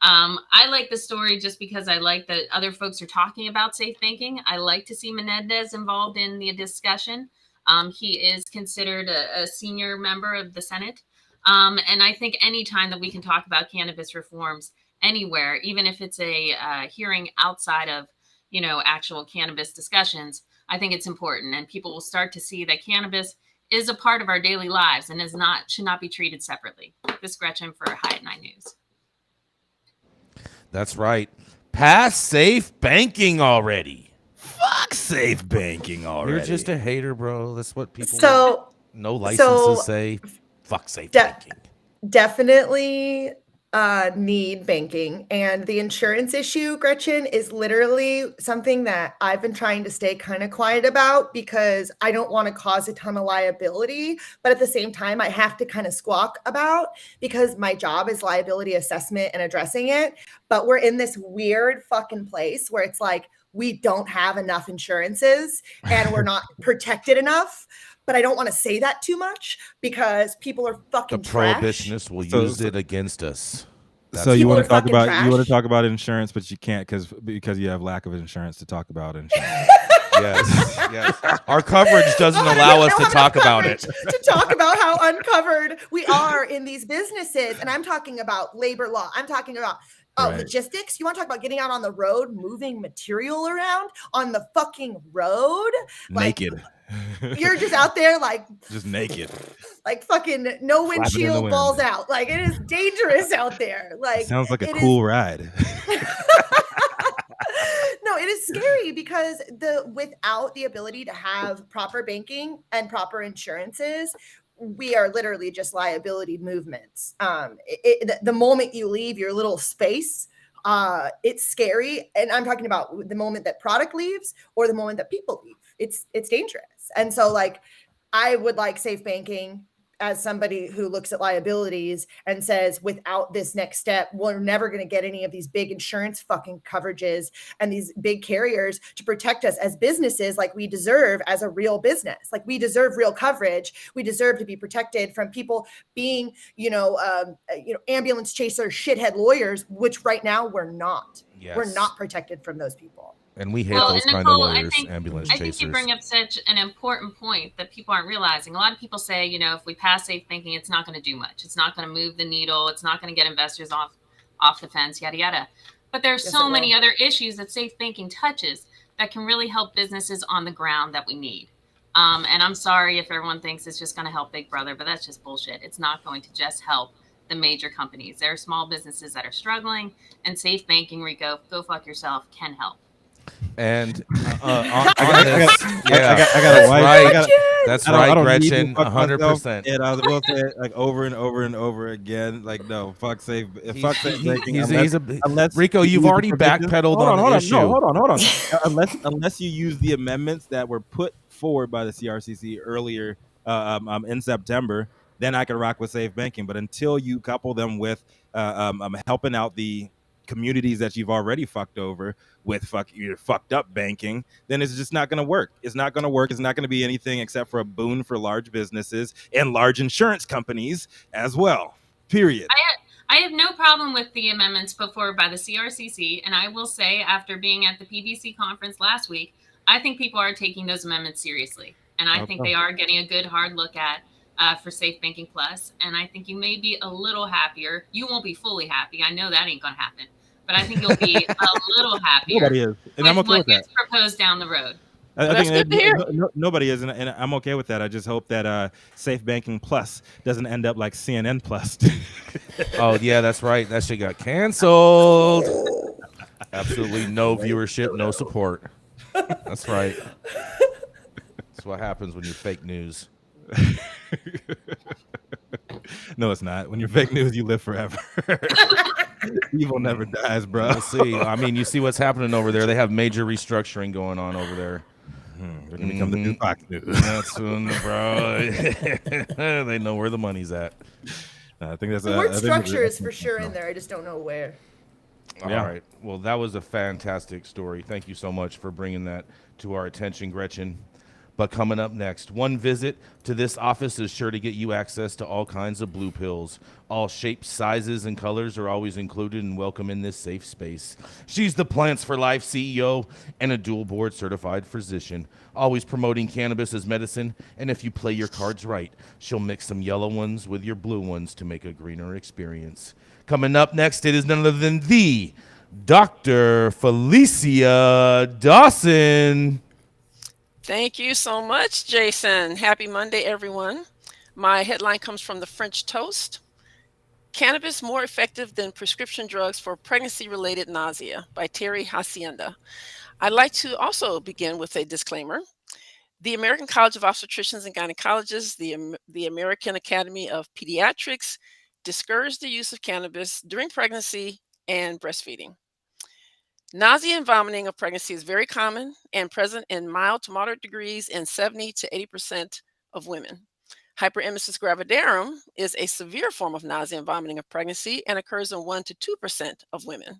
I like the story just because I like that other folks are talking about safe banking. I like to see Menendez involved in the discussion. He is considered a senior member of the Senate. And I think any time that we can talk about cannabis reforms anywhere, even if it's a hearing outside of, actual cannabis discussions, I think it's important. And people will start to see that cannabis is a part of our daily lives and should not be treated separately. This is Gretchen for High at 9 News. That's right. Pass safe banking already. Fuck safe banking already. You're just a hater, bro. That's what people no licenses say. Fuck safe banking. Definitely need banking. And the insurance issue, Gretchen, is literally something that I've been trying to stay kind of quiet about because I don't want to cause a ton of liability. But at the same time, I have to kind of squawk about because my job is liability assessment and addressing it. But we're in this weird fucking place where it's like we don't have enough insurances and we're not protected enough. But I don't want to say that too much because people are fucking The prohibitionists will use it against us. So you want to talk about insurance, but you can't because you have lack of insurance to talk about insurance. Yes. Our coverage doesn't allow us to talk about it. To talk about how uncovered we are in these businesses. And I'm talking about labor law. I'm talking about logistics. You want to talk about getting out on the road, moving material around on the fucking road? Naked. You're just out there just naked. Like fucking no windshield, balls out. Like it is dangerous out there. Like sounds like a cool ride. No, it is scary because without the ability to have proper banking and proper insurances, we are literally just liability movements. The moment you leave your little space, it's scary. And I'm talking about the moment that product leaves or the moment that people leave. It's dangerous. And so I would like safe banking as somebody who looks at liabilities and says, without this next step, we're never going to get any of these big insurance fucking coverages and these big carriers to protect us as businesses like we deserve as a real business. Like we deserve real coverage. We deserve to be protected from people being, ambulance chaser, shithead lawyers, which right now we're not. Yes. We're not protected from those people. And we hate those kind of lawyers, ambulance chasers. I think you bring up such an important point that people aren't realizing. A lot of people say, if we pass safe banking, it's not going to do much. It's not going to move the needle. It's not going to get investors off the fence, yada, yada. But there's so many other issues that safe banking touches that can really help businesses on the ground that we need. And I'm sorry if everyone thinks it's just going to help Big Brother, but that's just bullshit. It's not going to just help the major companies. There are small businesses that are struggling, and safe banking, Rico, go fuck yourself, can help. And I got a wife. That's right, Gretchen. 100%. And I will say it over and over and over again. No, fuck safe. Fuck safe banking. Unless Rico, you've already backpedaled on the issue. Hold on. Unless you use the amendments that were put forward by the CRCC earlier in September, then I could rock with safe banking. But until you couple them with helping out the communities that you've already fucked over with fucked up banking, then it's just not going to work. It's not going to work. It's not going to be anything except for a boon for large businesses and large insurance companies as well. Period. I have no problem with the amendments put forward by the CRCC, and I will say, after being at the PBC conference last week, I think people are taking those amendments seriously, and I think they are getting a good hard look at for Safe Banking Plus, and I think you may be a little happier. You won't be fully happy. I know that ain't going to happen, but I think you'll be a little happier. Nobody is, and I'm okay what with that. gets proposed down the road. I think nobody is, and I'm okay with that. I just hope that Safe Banking Plus doesn't end up like CNN Plus. Oh, yeah, that's right. That shit got canceled. Absolutely no viewership, no support. That's right. That's what happens when you're fake news. No, it's not. When you're fake news, you live forever. Evil never dies, bro. We'll see. I mean, you see what's happening over there. They have major restructuring going on over there. They're going to become the new Fox News. That's bro. They know where the money's at. I think that's the word structure is for sure in there. I just don't know where. All right. Well, that was a fantastic story. Thank you so much for bringing that to our attention, Gretchen. But coming up next, one visit to this office is sure to get you access to all kinds of blue pills. All shapes, sizes, and colors are always included and welcome in this safe space. She's the Plants for Life CEO and a dual board certified physician, always promoting cannabis as medicine. And if you play your cards right, she'll mix some yellow ones with your blue ones to make a greener experience. Coming up next, it is none other than the Dr. Felicia Dawson. Thank you so much, Jason. Happy Monday, everyone. My headline comes from the French Toast. Cannabis More Effective Than Prescription Drugs for Pregnancy-Related Nausea by Terry Hacienda. I'd like to also begin with a disclaimer. The American College of Obstetricians and Gynecologists, the American Academy of Pediatrics, discourage the use of cannabis during pregnancy and breastfeeding. Nausea and vomiting of pregnancy is very common and present in mild to moderate degrees in 70 to 80% of women. Hyperemesis gravidarum is a severe form of nausea and vomiting of pregnancy and occurs in 1 to 2% of women.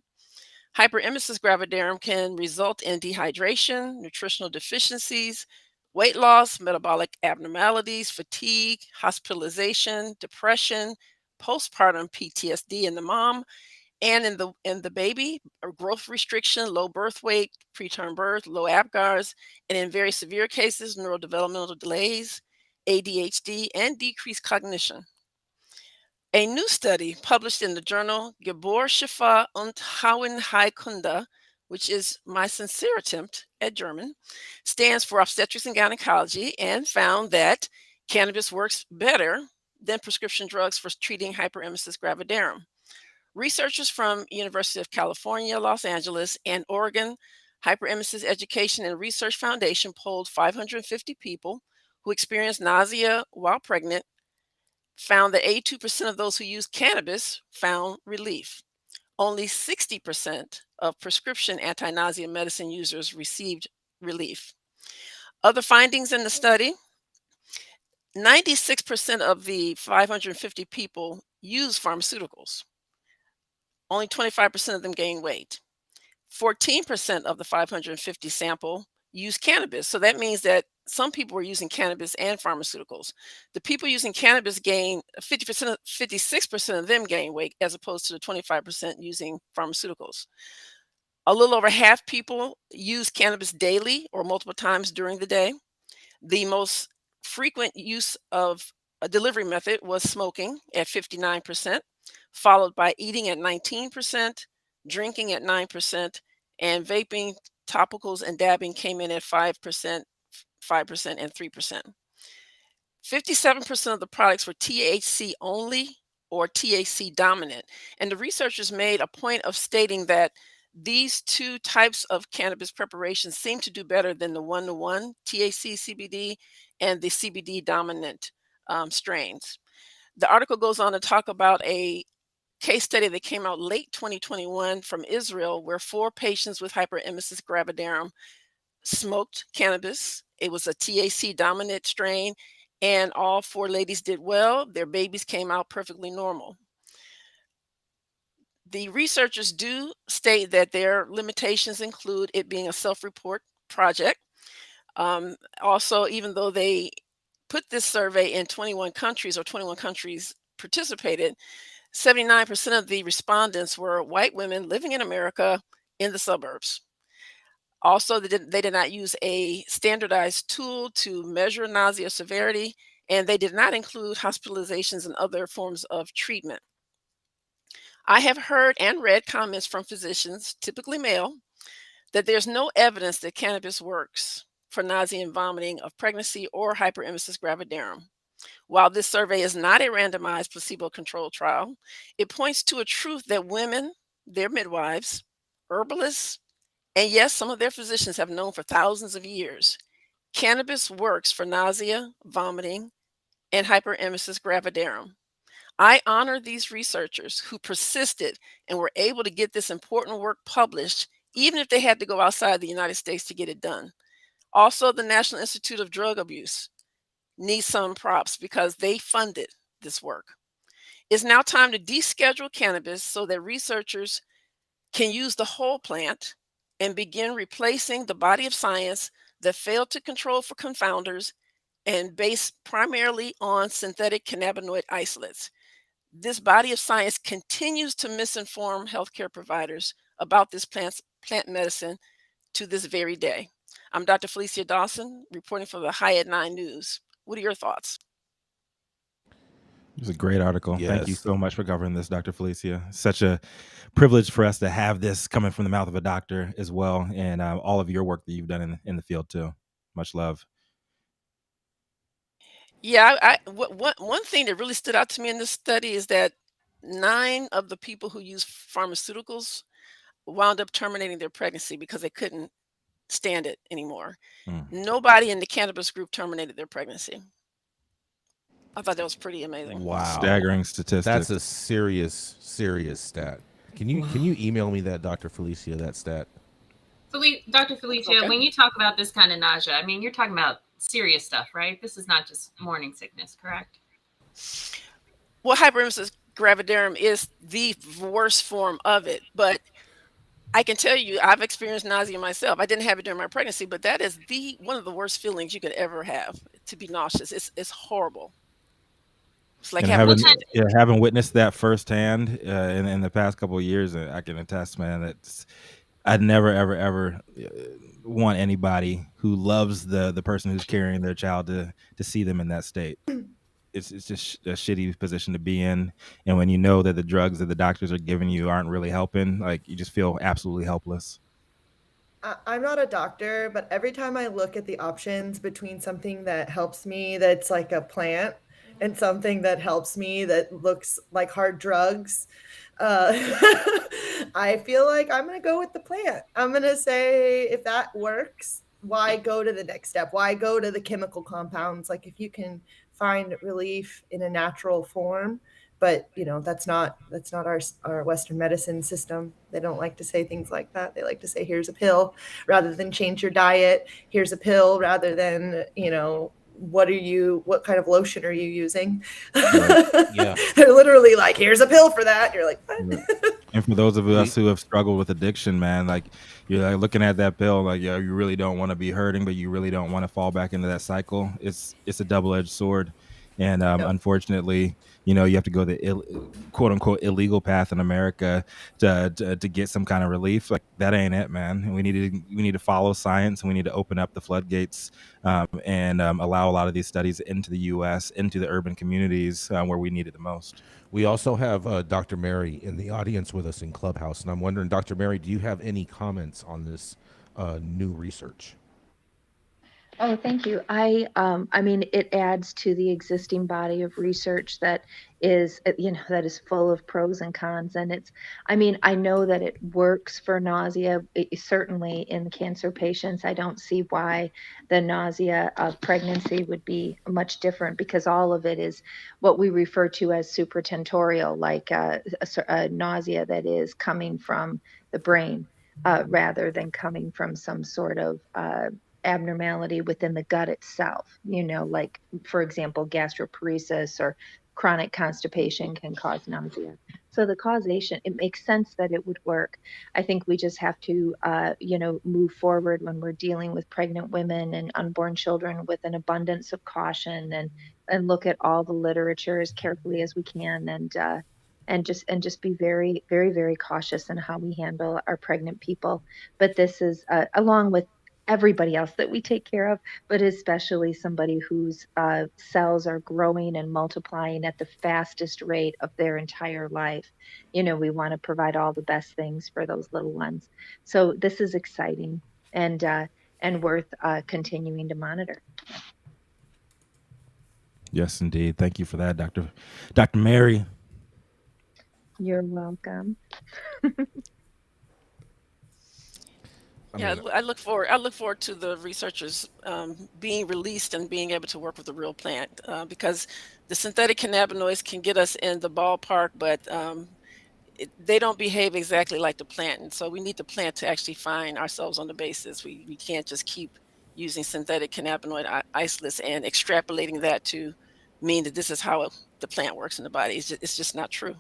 Hyperemesis gravidarum can result in dehydration, nutritional deficiencies, weight loss, metabolic abnormalities, fatigue, hospitalization, depression, postpartum PTSD in the mom, and in the baby, growth restriction, low birth weight, preterm birth, low Apgars, and in very severe cases, neurodevelopmental delays, ADHD, and decreased cognition. A new study published in the journal Geburtshilfe und Frauenheilkunde, which is my sincere attempt at German, stands for obstetrics and gynecology, and found that cannabis works better than prescription drugs for treating hyperemesis gravidarum. Researchers from University of California, Los Angeles, and Oregon Hyperemesis Education and Research Foundation polled 550 people who experienced nausea while pregnant, found that 82% of those who used cannabis found relief. Only 60% of prescription anti-nausea medicine users received relief. Other findings in the study: 96% of the 550 people used pharmaceuticals. Only 25% of them gained weight. 14% of the 550 sample used cannabis. So that means that some people were using cannabis and pharmaceuticals. The people using cannabis gained 56% of them gained weight, as opposed to the 25% using pharmaceuticals. A little over half people use cannabis daily or multiple times during the day. The most frequent use of a delivery method was smoking at 59%, followed by eating at 19%, drinking at 9%, and vaping, topicals, and dabbing came in at 5%, and 3%. 57% of the products were THC only or THC dominant, and the researchers made a point of stating that these two types of cannabis preparations seem to do better than the one-to-one THC CBD and the CBD dominant strains. The article goes on to talk about a case study that came out late 2021 from Israel, where 4 patients with hyperemesis gravidarum smoked cannabis. It was a THC dominant strain, and all 4 ladies did well. Their babies came out perfectly normal. The researchers do state that their limitations include it being a self-report project. Also, even though they put this survey in 21 countries, or 21 countries participated, 79% of the respondents were white women living in America in the suburbs. Also, they did not use a standardized tool to measure nausea severity, and they did not include hospitalizations and other forms of treatment. I have heard and read comments from physicians, typically male, that there's no evidence that cannabis works for nausea and vomiting of pregnancy or hyperemesis gravidarum. While this survey is not a randomized placebo-controlled trial, it points to a truth that women, their midwives, herbalists, and yes, some of their physicians have known for thousands of years. Cannabis works for nausea, vomiting, and hyperemesis gravidarum. I honor these researchers who persisted and were able to get this important work published, even if they had to go outside the United States to get it done. Also, the National Institute of Drug Abuse needs some props because they funded this work. It's now time to deschedule cannabis so that researchers can use the whole plant and begin replacing the body of science that failed to control for confounders and based primarily on synthetic cannabinoid isolates. This body of science continues to misinform healthcare providers about this plant medicine to this very day. I'm Dr. Felicia Dawson, reporting for the High at 9 News. What are your thoughts? It was a great article. Thank you Yes. so much for covering this, Dr. Felicia. Such a privilege for us to have this coming from the mouth of a doctor as well, and all of your work that you've done in the field too. Much love. Yeah, one thing that really stood out to me in this study is that 9 of the people who use pharmaceuticals wound up terminating their pregnancy because they couldn't stand it anymore. Mm. Nobody in the cannabis group terminated their pregnancy. I thought that was pretty amazing. Wow. Staggering statistic. That's a serious stat. Can you email me that, Dr. Felicia, that stat? Dr. Felicia, Okay. when you talk about this kind of nausea, I mean, you're talking about serious stuff, right? This is not just morning sickness, correct? Well, hyperemesis gravidarum is the worst form of it, but I can tell you, I've experienced nausea myself. I didn't have it during my pregnancy, but that is one of the worst feelings you could ever have, to be nauseous. It's horrible. It's like And having having witnessed that firsthand in the past couple of years, I can attest, man, that I'd never, ever want anybody who loves the person who's carrying their child to see them in that state. It's just a shitty position to be in. And when you know that the drugs that the doctors are giving you aren't really helping, like, you just feel absolutely helpless. I'm not a doctor, but every time I look at the options between something that helps me that's like a plant and something that helps me that looks like hard drugs, I feel like I'm going to go with the plant. I'm going to say if that works, why go to the next step? Why go to the chemical compounds? Like if you can find relief in a natural form, but that's not our Western medicine system. They don't like to say things like that. They like to say, here's a pill rather than change your diet. Here's a pill rather than, what kind of lotion are you using? Right. Yeah. They're literally like, here's a pill for that. You're like, what? And for those of us who have struggled with addiction, man, like, you're like looking at that pill, like, yeah, you really don't want to be hurting, but you really don't want to fall back into that cycle. It's a double-edged sword. And unfortunately, you have to go the quote unquote illegal path in America to get some kind of relief. Like, that ain't it, man. And we need to follow science, and we need to open up the floodgates and allow a lot of these studies into the U.S., into the urban communities where we need it the most. We also have Dr. Mary in the audience with us in Clubhouse, and I'm wondering, Dr. Mary, do you have any comments on this new research? Oh, thank you. I mean, it adds to the existing body of research that is, that is full of pros and cons. And I know that it works for nausea, certainly in cancer patients. I don't see why the nausea of pregnancy would be much different, because all of it is what we refer to as supratentorial, like a nausea that is coming from the brain rather than coming from some sort of abnormality within the gut itself, like, for example, gastroparesis or chronic constipation can cause nausea. So the causation, it makes sense that it would work. I think we just have to, move forward when we're dealing with pregnant women and unborn children with an abundance of caution, and look at all the literature as carefully as we can, and just be very, very, very cautious in how we handle our pregnant people. But this is along with everybody else that we take care of, but especially somebody whose cells are growing and multiplying at the fastest rate of their entire life. We want to provide all the best things for those little ones. So this is exciting and worth continuing to monitor. Yes, indeed. Thank you for that, Dr. Mary. You're welcome. Yeah, I look forward to the researchers being released and being able to work with the real plant, because the synthetic cannabinoids can get us in the ballpark, but they don't behave exactly like the plant. And so we need the plant to actually find ourselves on the basis. We can't just keep using synthetic cannabinoid isolates and extrapolating that to mean that this is how the plant works in the body. It's just not true.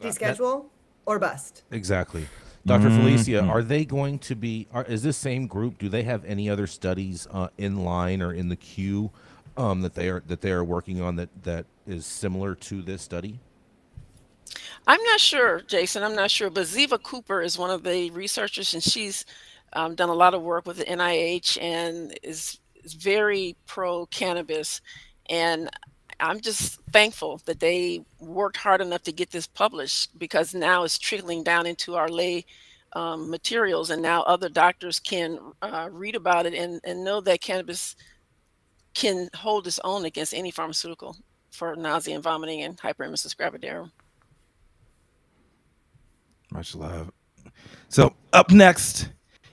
Deschedule or bust. Exactly. Dr. Felicia, are they going to be, is this same group, do they have any other studies in line or in the queue that they are working on that is similar to this study? I'm not sure, Jason. I'm not sure. But Ziva Cooper is one of the researchers, and she's done a lot of work with the NIH and is very pro-cannabis. And I'm just thankful that they worked hard enough to get this published, because now it's trickling down into our lay materials, and now other doctors can read about it and know that cannabis can hold its own against any pharmaceutical for nausea and vomiting and hyperemesis gravidarum. Much love. So up next,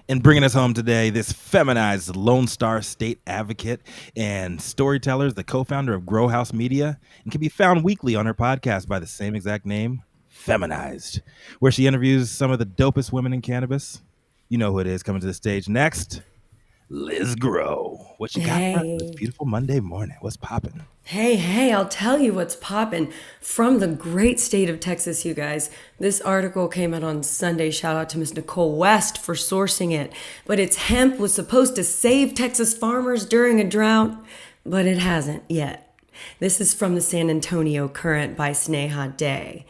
and bringing us home today, this feminized Lone Star State advocate and storyteller is the co-founder of Grow House Media and can be found weekly on her podcast by the same exact name, Feminized, where she interviews some of the dopest women in cannabis. You know who it is coming to the stage next. Liz Grow. What you got for us this beautiful Monday morning? What's popping? Hey, I'll tell you what's popping from the great state of Texas, you guys. This article came out on Sunday. Shout out to Miss Nicole West for sourcing it. But it's hemp was supposed to save Texas farmers during a drought, but it hasn't yet. This is from the San Antonio Current by Sneha Day.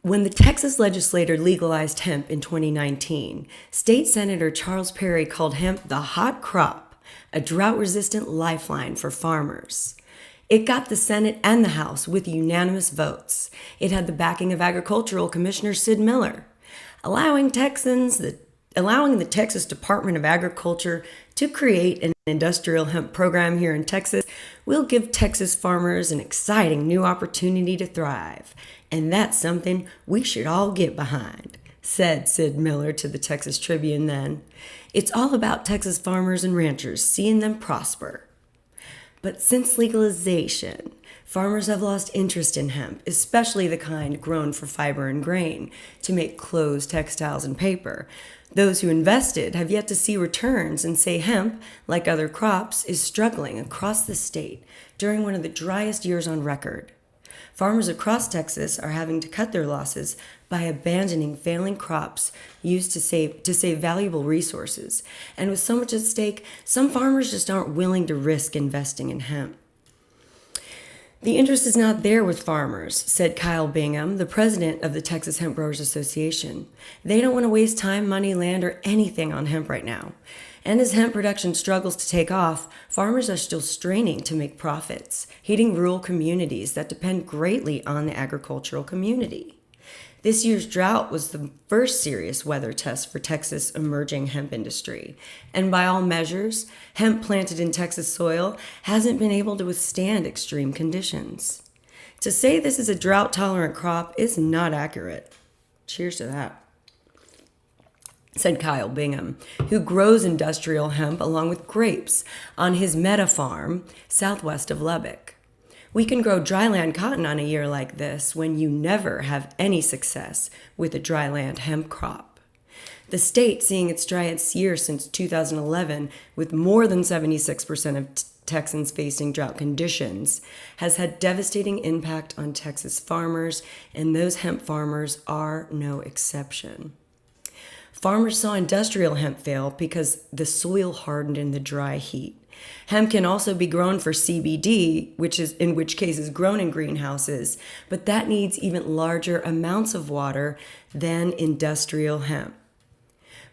When the Texas legislature legalized hemp in 2019, State Senator Charles Perry called hemp the hot crop, a drought-resistant lifeline for farmers. It got the Senate and the House with unanimous votes. It had the backing of Agricultural Commissioner Sid Miller, allowing the Texas Department of Agriculture to create an industrial hemp program here in Texas will give Texas farmers an exciting new opportunity to thrive. And that's something we should all get behind, said Sid Miller to the Texas Tribune then. It's all about Texas farmers and ranchers, seeing them prosper. But since legalization, farmers have lost interest in hemp, especially the kind grown for fiber and grain to make clothes, textiles, and paper. Those who invested have yet to see returns and say hemp, like other crops, is struggling across the state during one of the driest years on record. Farmers across Texas are having to cut their losses by abandoning failing crops used to save valuable resources. And with so much at stake, some farmers just aren't willing to risk investing in hemp. The interest is not there with farmers, said Kyle Bingham, the president of the Texas Hemp Growers Association. They don't want to waste time, money, land, or anything on hemp right now. And as hemp production struggles to take off, farmers are still straining to make profits, hitting rural communities that depend greatly on the agricultural community. This year's drought was the first serious weather test for Texas' emerging hemp industry. And by all measures, hemp planted in Texas soil hasn't been able to withstand extreme conditions. To say this is a drought-tolerant crop is not accurate. Cheers to that, said Kyle Bingham, who grows industrial hemp along with grapes on his Meta farm southwest of Lubbock. We can grow dryland cotton on a year like this when you never have any success with a dryland hemp crop. The state, seeing its driest year since 2011, with more than 76% of Texans facing drought conditions, has had devastating impact on Texas farmers, and those hemp farmers are no exception. Farmers saw industrial hemp fail because the soil hardened in the dry heat. Hemp can also be grown for CBD, in which case is grown in greenhouses, but that needs even larger amounts of water than industrial hemp.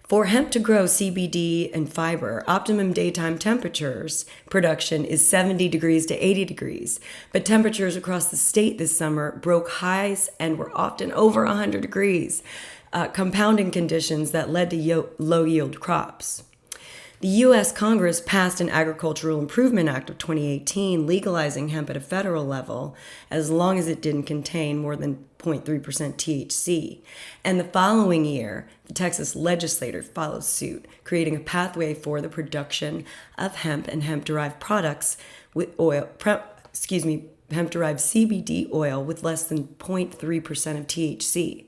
For hemp to grow CBD and fiber, optimum daytime temperatures production is 70 degrees to 80 degrees, but temperatures across the state this summer broke highs and were often over 100 degrees, compounding conditions that led to low-yield crops. The U.S. Congress passed an Agricultural Improvement Act of 2018 legalizing hemp at a federal level as long as it didn't contain more than 0.3% THC. And the following year, the Texas legislature followed suit, creating a pathway for the production of hemp and hemp-derived products with hemp-derived CBD oil with less than 0.3% of THC.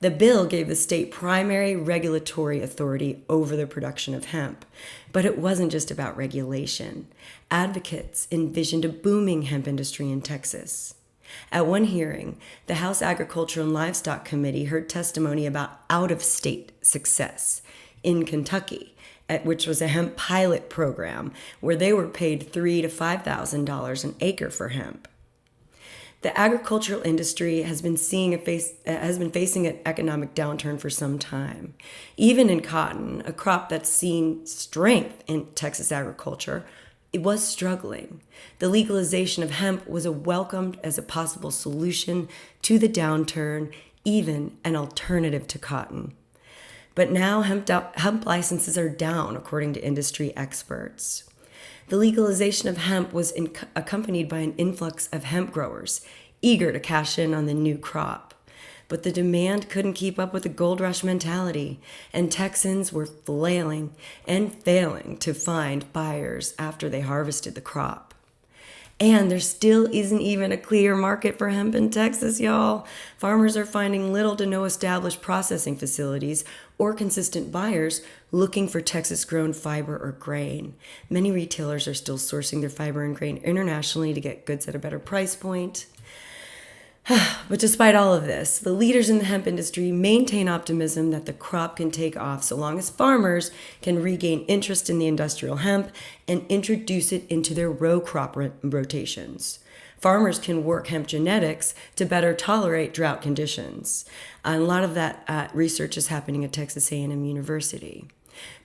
The bill gave the state primary regulatory authority over the production of hemp. But it wasn't just about regulation. Advocates envisioned a booming hemp industry in Texas. At one hearing, the House Agriculture and Livestock Committee heard testimony about out-of-state success in Kentucky, which was a hemp pilot program where they were paid $3,000 to $5,000 an acre for hemp. The agricultural industry has been facing an economic downturn for some time. Even in cotton, a crop that's seen strength in Texas agriculture, it was struggling. The legalization of hemp was welcomed as a possible solution to the downturn, even an alternative to cotton. But now hemp licenses are down, according to industry experts. The legalization of hemp was accompanied by an influx of hemp growers, eager to cash in on the new crop. But the demand couldn't keep up with the gold rush mentality, and Texans were flailing and failing to find buyers after they harvested the crop. And there still isn't even a clear market for hemp in Texas, y'all. Farmers are finding little to no established processing facilities or consistent buyers looking for Texas-grown fiber or grain. Many retailers are still sourcing their fiber and grain internationally to get goods at a better price point. But despite all of this, the leaders in the hemp industry maintain optimism that the crop can take off so long as farmers can regain interest in the industrial hemp and introduce it into their row crop rotations. Farmers can work hemp genetics to better tolerate drought conditions. And a lot of that research is happening at Texas A&M University.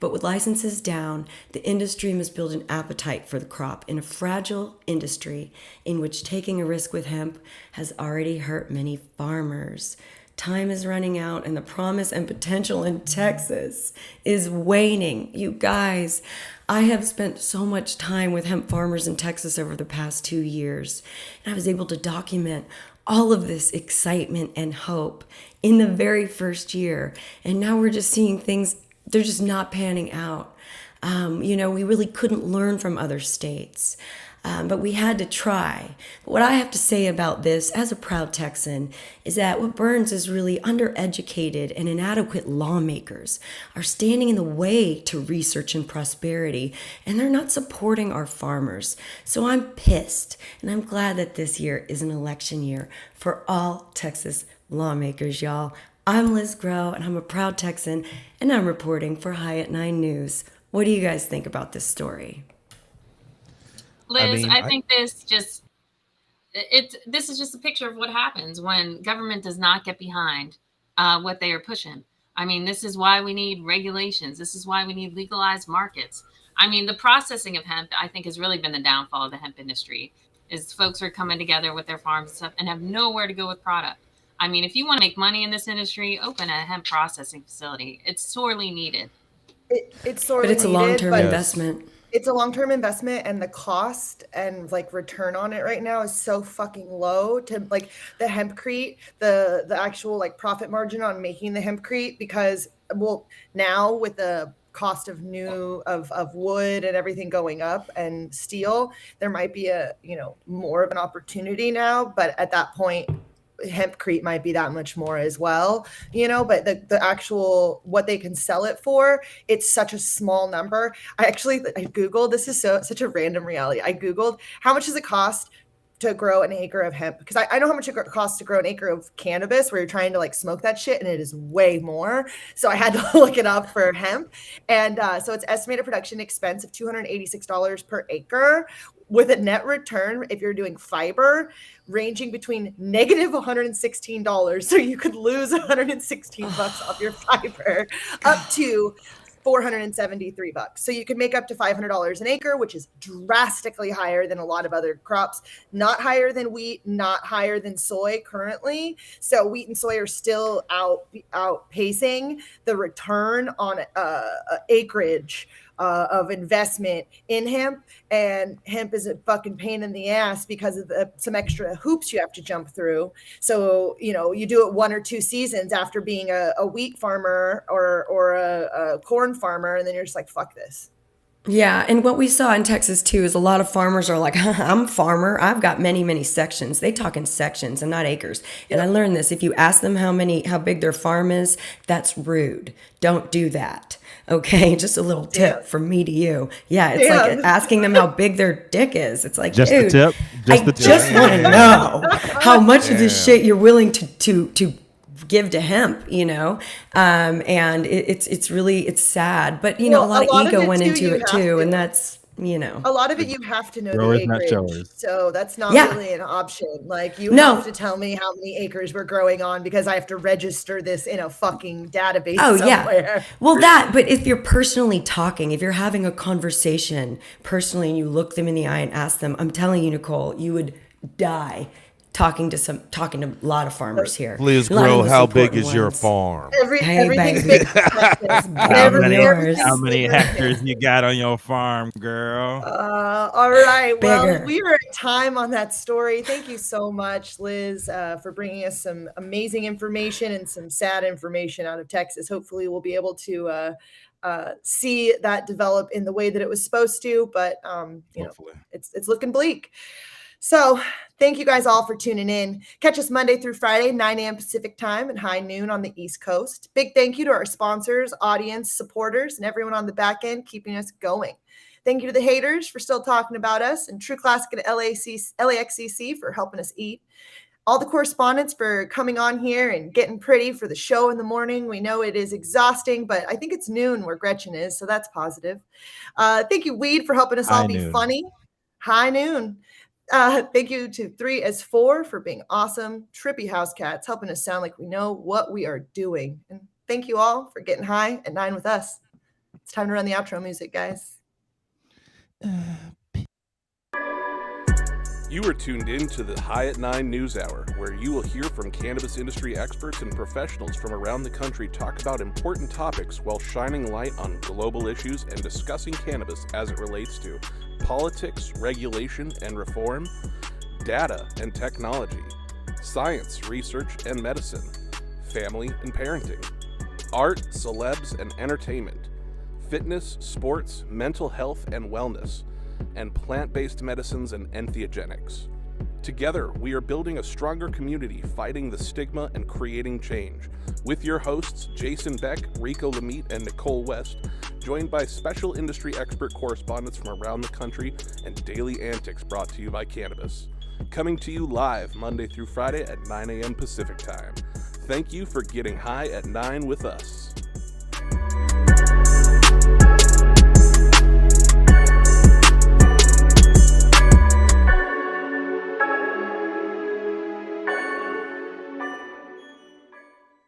But with licenses down, the industry must build an appetite for the crop in a fragile industry in which taking a risk with hemp has already hurt many farmers. Time is running out and the promise and potential in Texas is waning. You guys, I have spent so much time with hemp farmers in Texas over the past 2 years, and I was able to document all of this excitement and hope in the very first year. And now we're just seeing things, they're just not panning out. We really couldn't learn from other states, but we had to try. But what I have to say about this as a proud Texan is that what burns is really undereducated and inadequate lawmakers are standing in the way to research and prosperity, and they're not supporting our farmers. So I'm pissed, and I'm glad that this year is an election year for all Texas lawmakers, y'all. I'm Liz Groh, and I'm a proud Texan, and I'm reporting for High at 9 News. What do you guys think about this story? Liz, I think this is just a picture of what happens when government does not get behind what they are pushing. I mean, this is why we need regulations. This is why we need legalized markets. I mean, the processing of hemp, I think, has really been the downfall of the hemp industry, is folks are coming together with their farms and stuff and have nowhere to go with product. I mean, if you want to make money in this industry, open a hemp processing facility. It's sorely needed. It's sorely But it's a needed, long-term but investment. it's a long-term investment, and the cost and return on it right now is so fucking low to the hempcrete, the actual profit margin on making the hempcrete, because now with the cost of wood and everything going up and steel, there might be more of an opportunity now, but at that point hempcrete might be that much more as well, but the actual what they can sell it for, it's such a small number. I Googled, this is such a random reality. I Googled how much does it cost to grow an acre of hemp, because I know how much it costs to grow an acre of cannabis where you're trying to like smoke that shit, and it is way more. So I had to look it up for hemp. And so it's estimated production expense of $286 per acre, with a net return, if you're doing fiber, ranging between negative $116, so you could lose $116 off your fiber, up to $473. So you can make up to $500 an acre, which is drastically higher than a lot of other crops, not higher than wheat, not higher than soy currently. So wheat and soy are still outpacing the return on acreage of investment in hemp. And hemp is a fucking pain in the ass because of some extra hoops you have to jump through. So, you do it 1 or 2 seasons after being a wheat farmer or a corn farmer, and then you're just like, fuck this. Yeah, and what we saw in Texas too is a lot of farmers are like, I'm a farmer, I've got many, many sections. They talk in sections and not acres. And I learned this, if you ask them how big their farm is, that's rude. Don't do that. Okay, just a little tip from me to you. Yeah, it's like asking them how big their dick is. It's like, just dude, the tip. I just want to know how much of this shit you're willing to give to hemp, and it's really sad, but a lot of ego went into it too, and that's a lot of it you have to know Growers, the not acreage, showers. so that's not really an option. Like you have to tell me how many acres we're growing on, because I have to register this in a fucking database somewhere. Well, but if you're personally talking, if you're having a conversation personally and you look them in the eye and ask them, I'm telling you, Nicole, you would die talking to a lot of farmers here. Please grow, how big is your farm? Everything's big. How many hectares you got on your farm, girl? All right. Well, Bigger. we are at time on that story. Thank you so much, Liz, for bringing us some amazing information and some sad information out of Texas. Hopefully we'll be able to see that develop in the way that it was supposed to, but it's looking bleak. So thank you guys all for tuning in. Catch us Monday through Friday, 9 a.m. Pacific time and high noon on the East Coast. Big thank you to our sponsors, audience, supporters, and everyone on the back end keeping us going. Thank you to the haters for still talking about us, and True Classic and LAXCC for helping us eat. All the correspondents for coming on here and getting pretty for the show in the morning. We know it is exhausting, but I think it's noon where Gretchen is, so that's positive. Thank you, Weed, for helping us all be funny. High noon. Thank you to 3S4 for being awesome. Trippy House Cats helping us sound like we know what we are doing. And thank you all for getting high at 9 with us. It's time to run the outro music, guys. You are tuned in to the High at 9 News Hour, where you will hear from cannabis industry experts and professionals from around the country talk about important topics while shining light on global issues and discussing cannabis as it relates to politics, regulation and reform, data and technology, science, research and medicine, family and parenting, art, celebs and entertainment, fitness, sports, mental health and wellness, and plant-based medicines and entheogenics. Together, we are building a stronger community, fighting the stigma and creating change. With your hosts, Jason Beck, Rico Lamitte, and Nicole West, joined by special industry expert correspondents from around the country and daily antics brought to you by Cannabis. Coming to you live Monday through Friday at 9 a.m. Pacific Time. Thank you for getting high at 9 with us.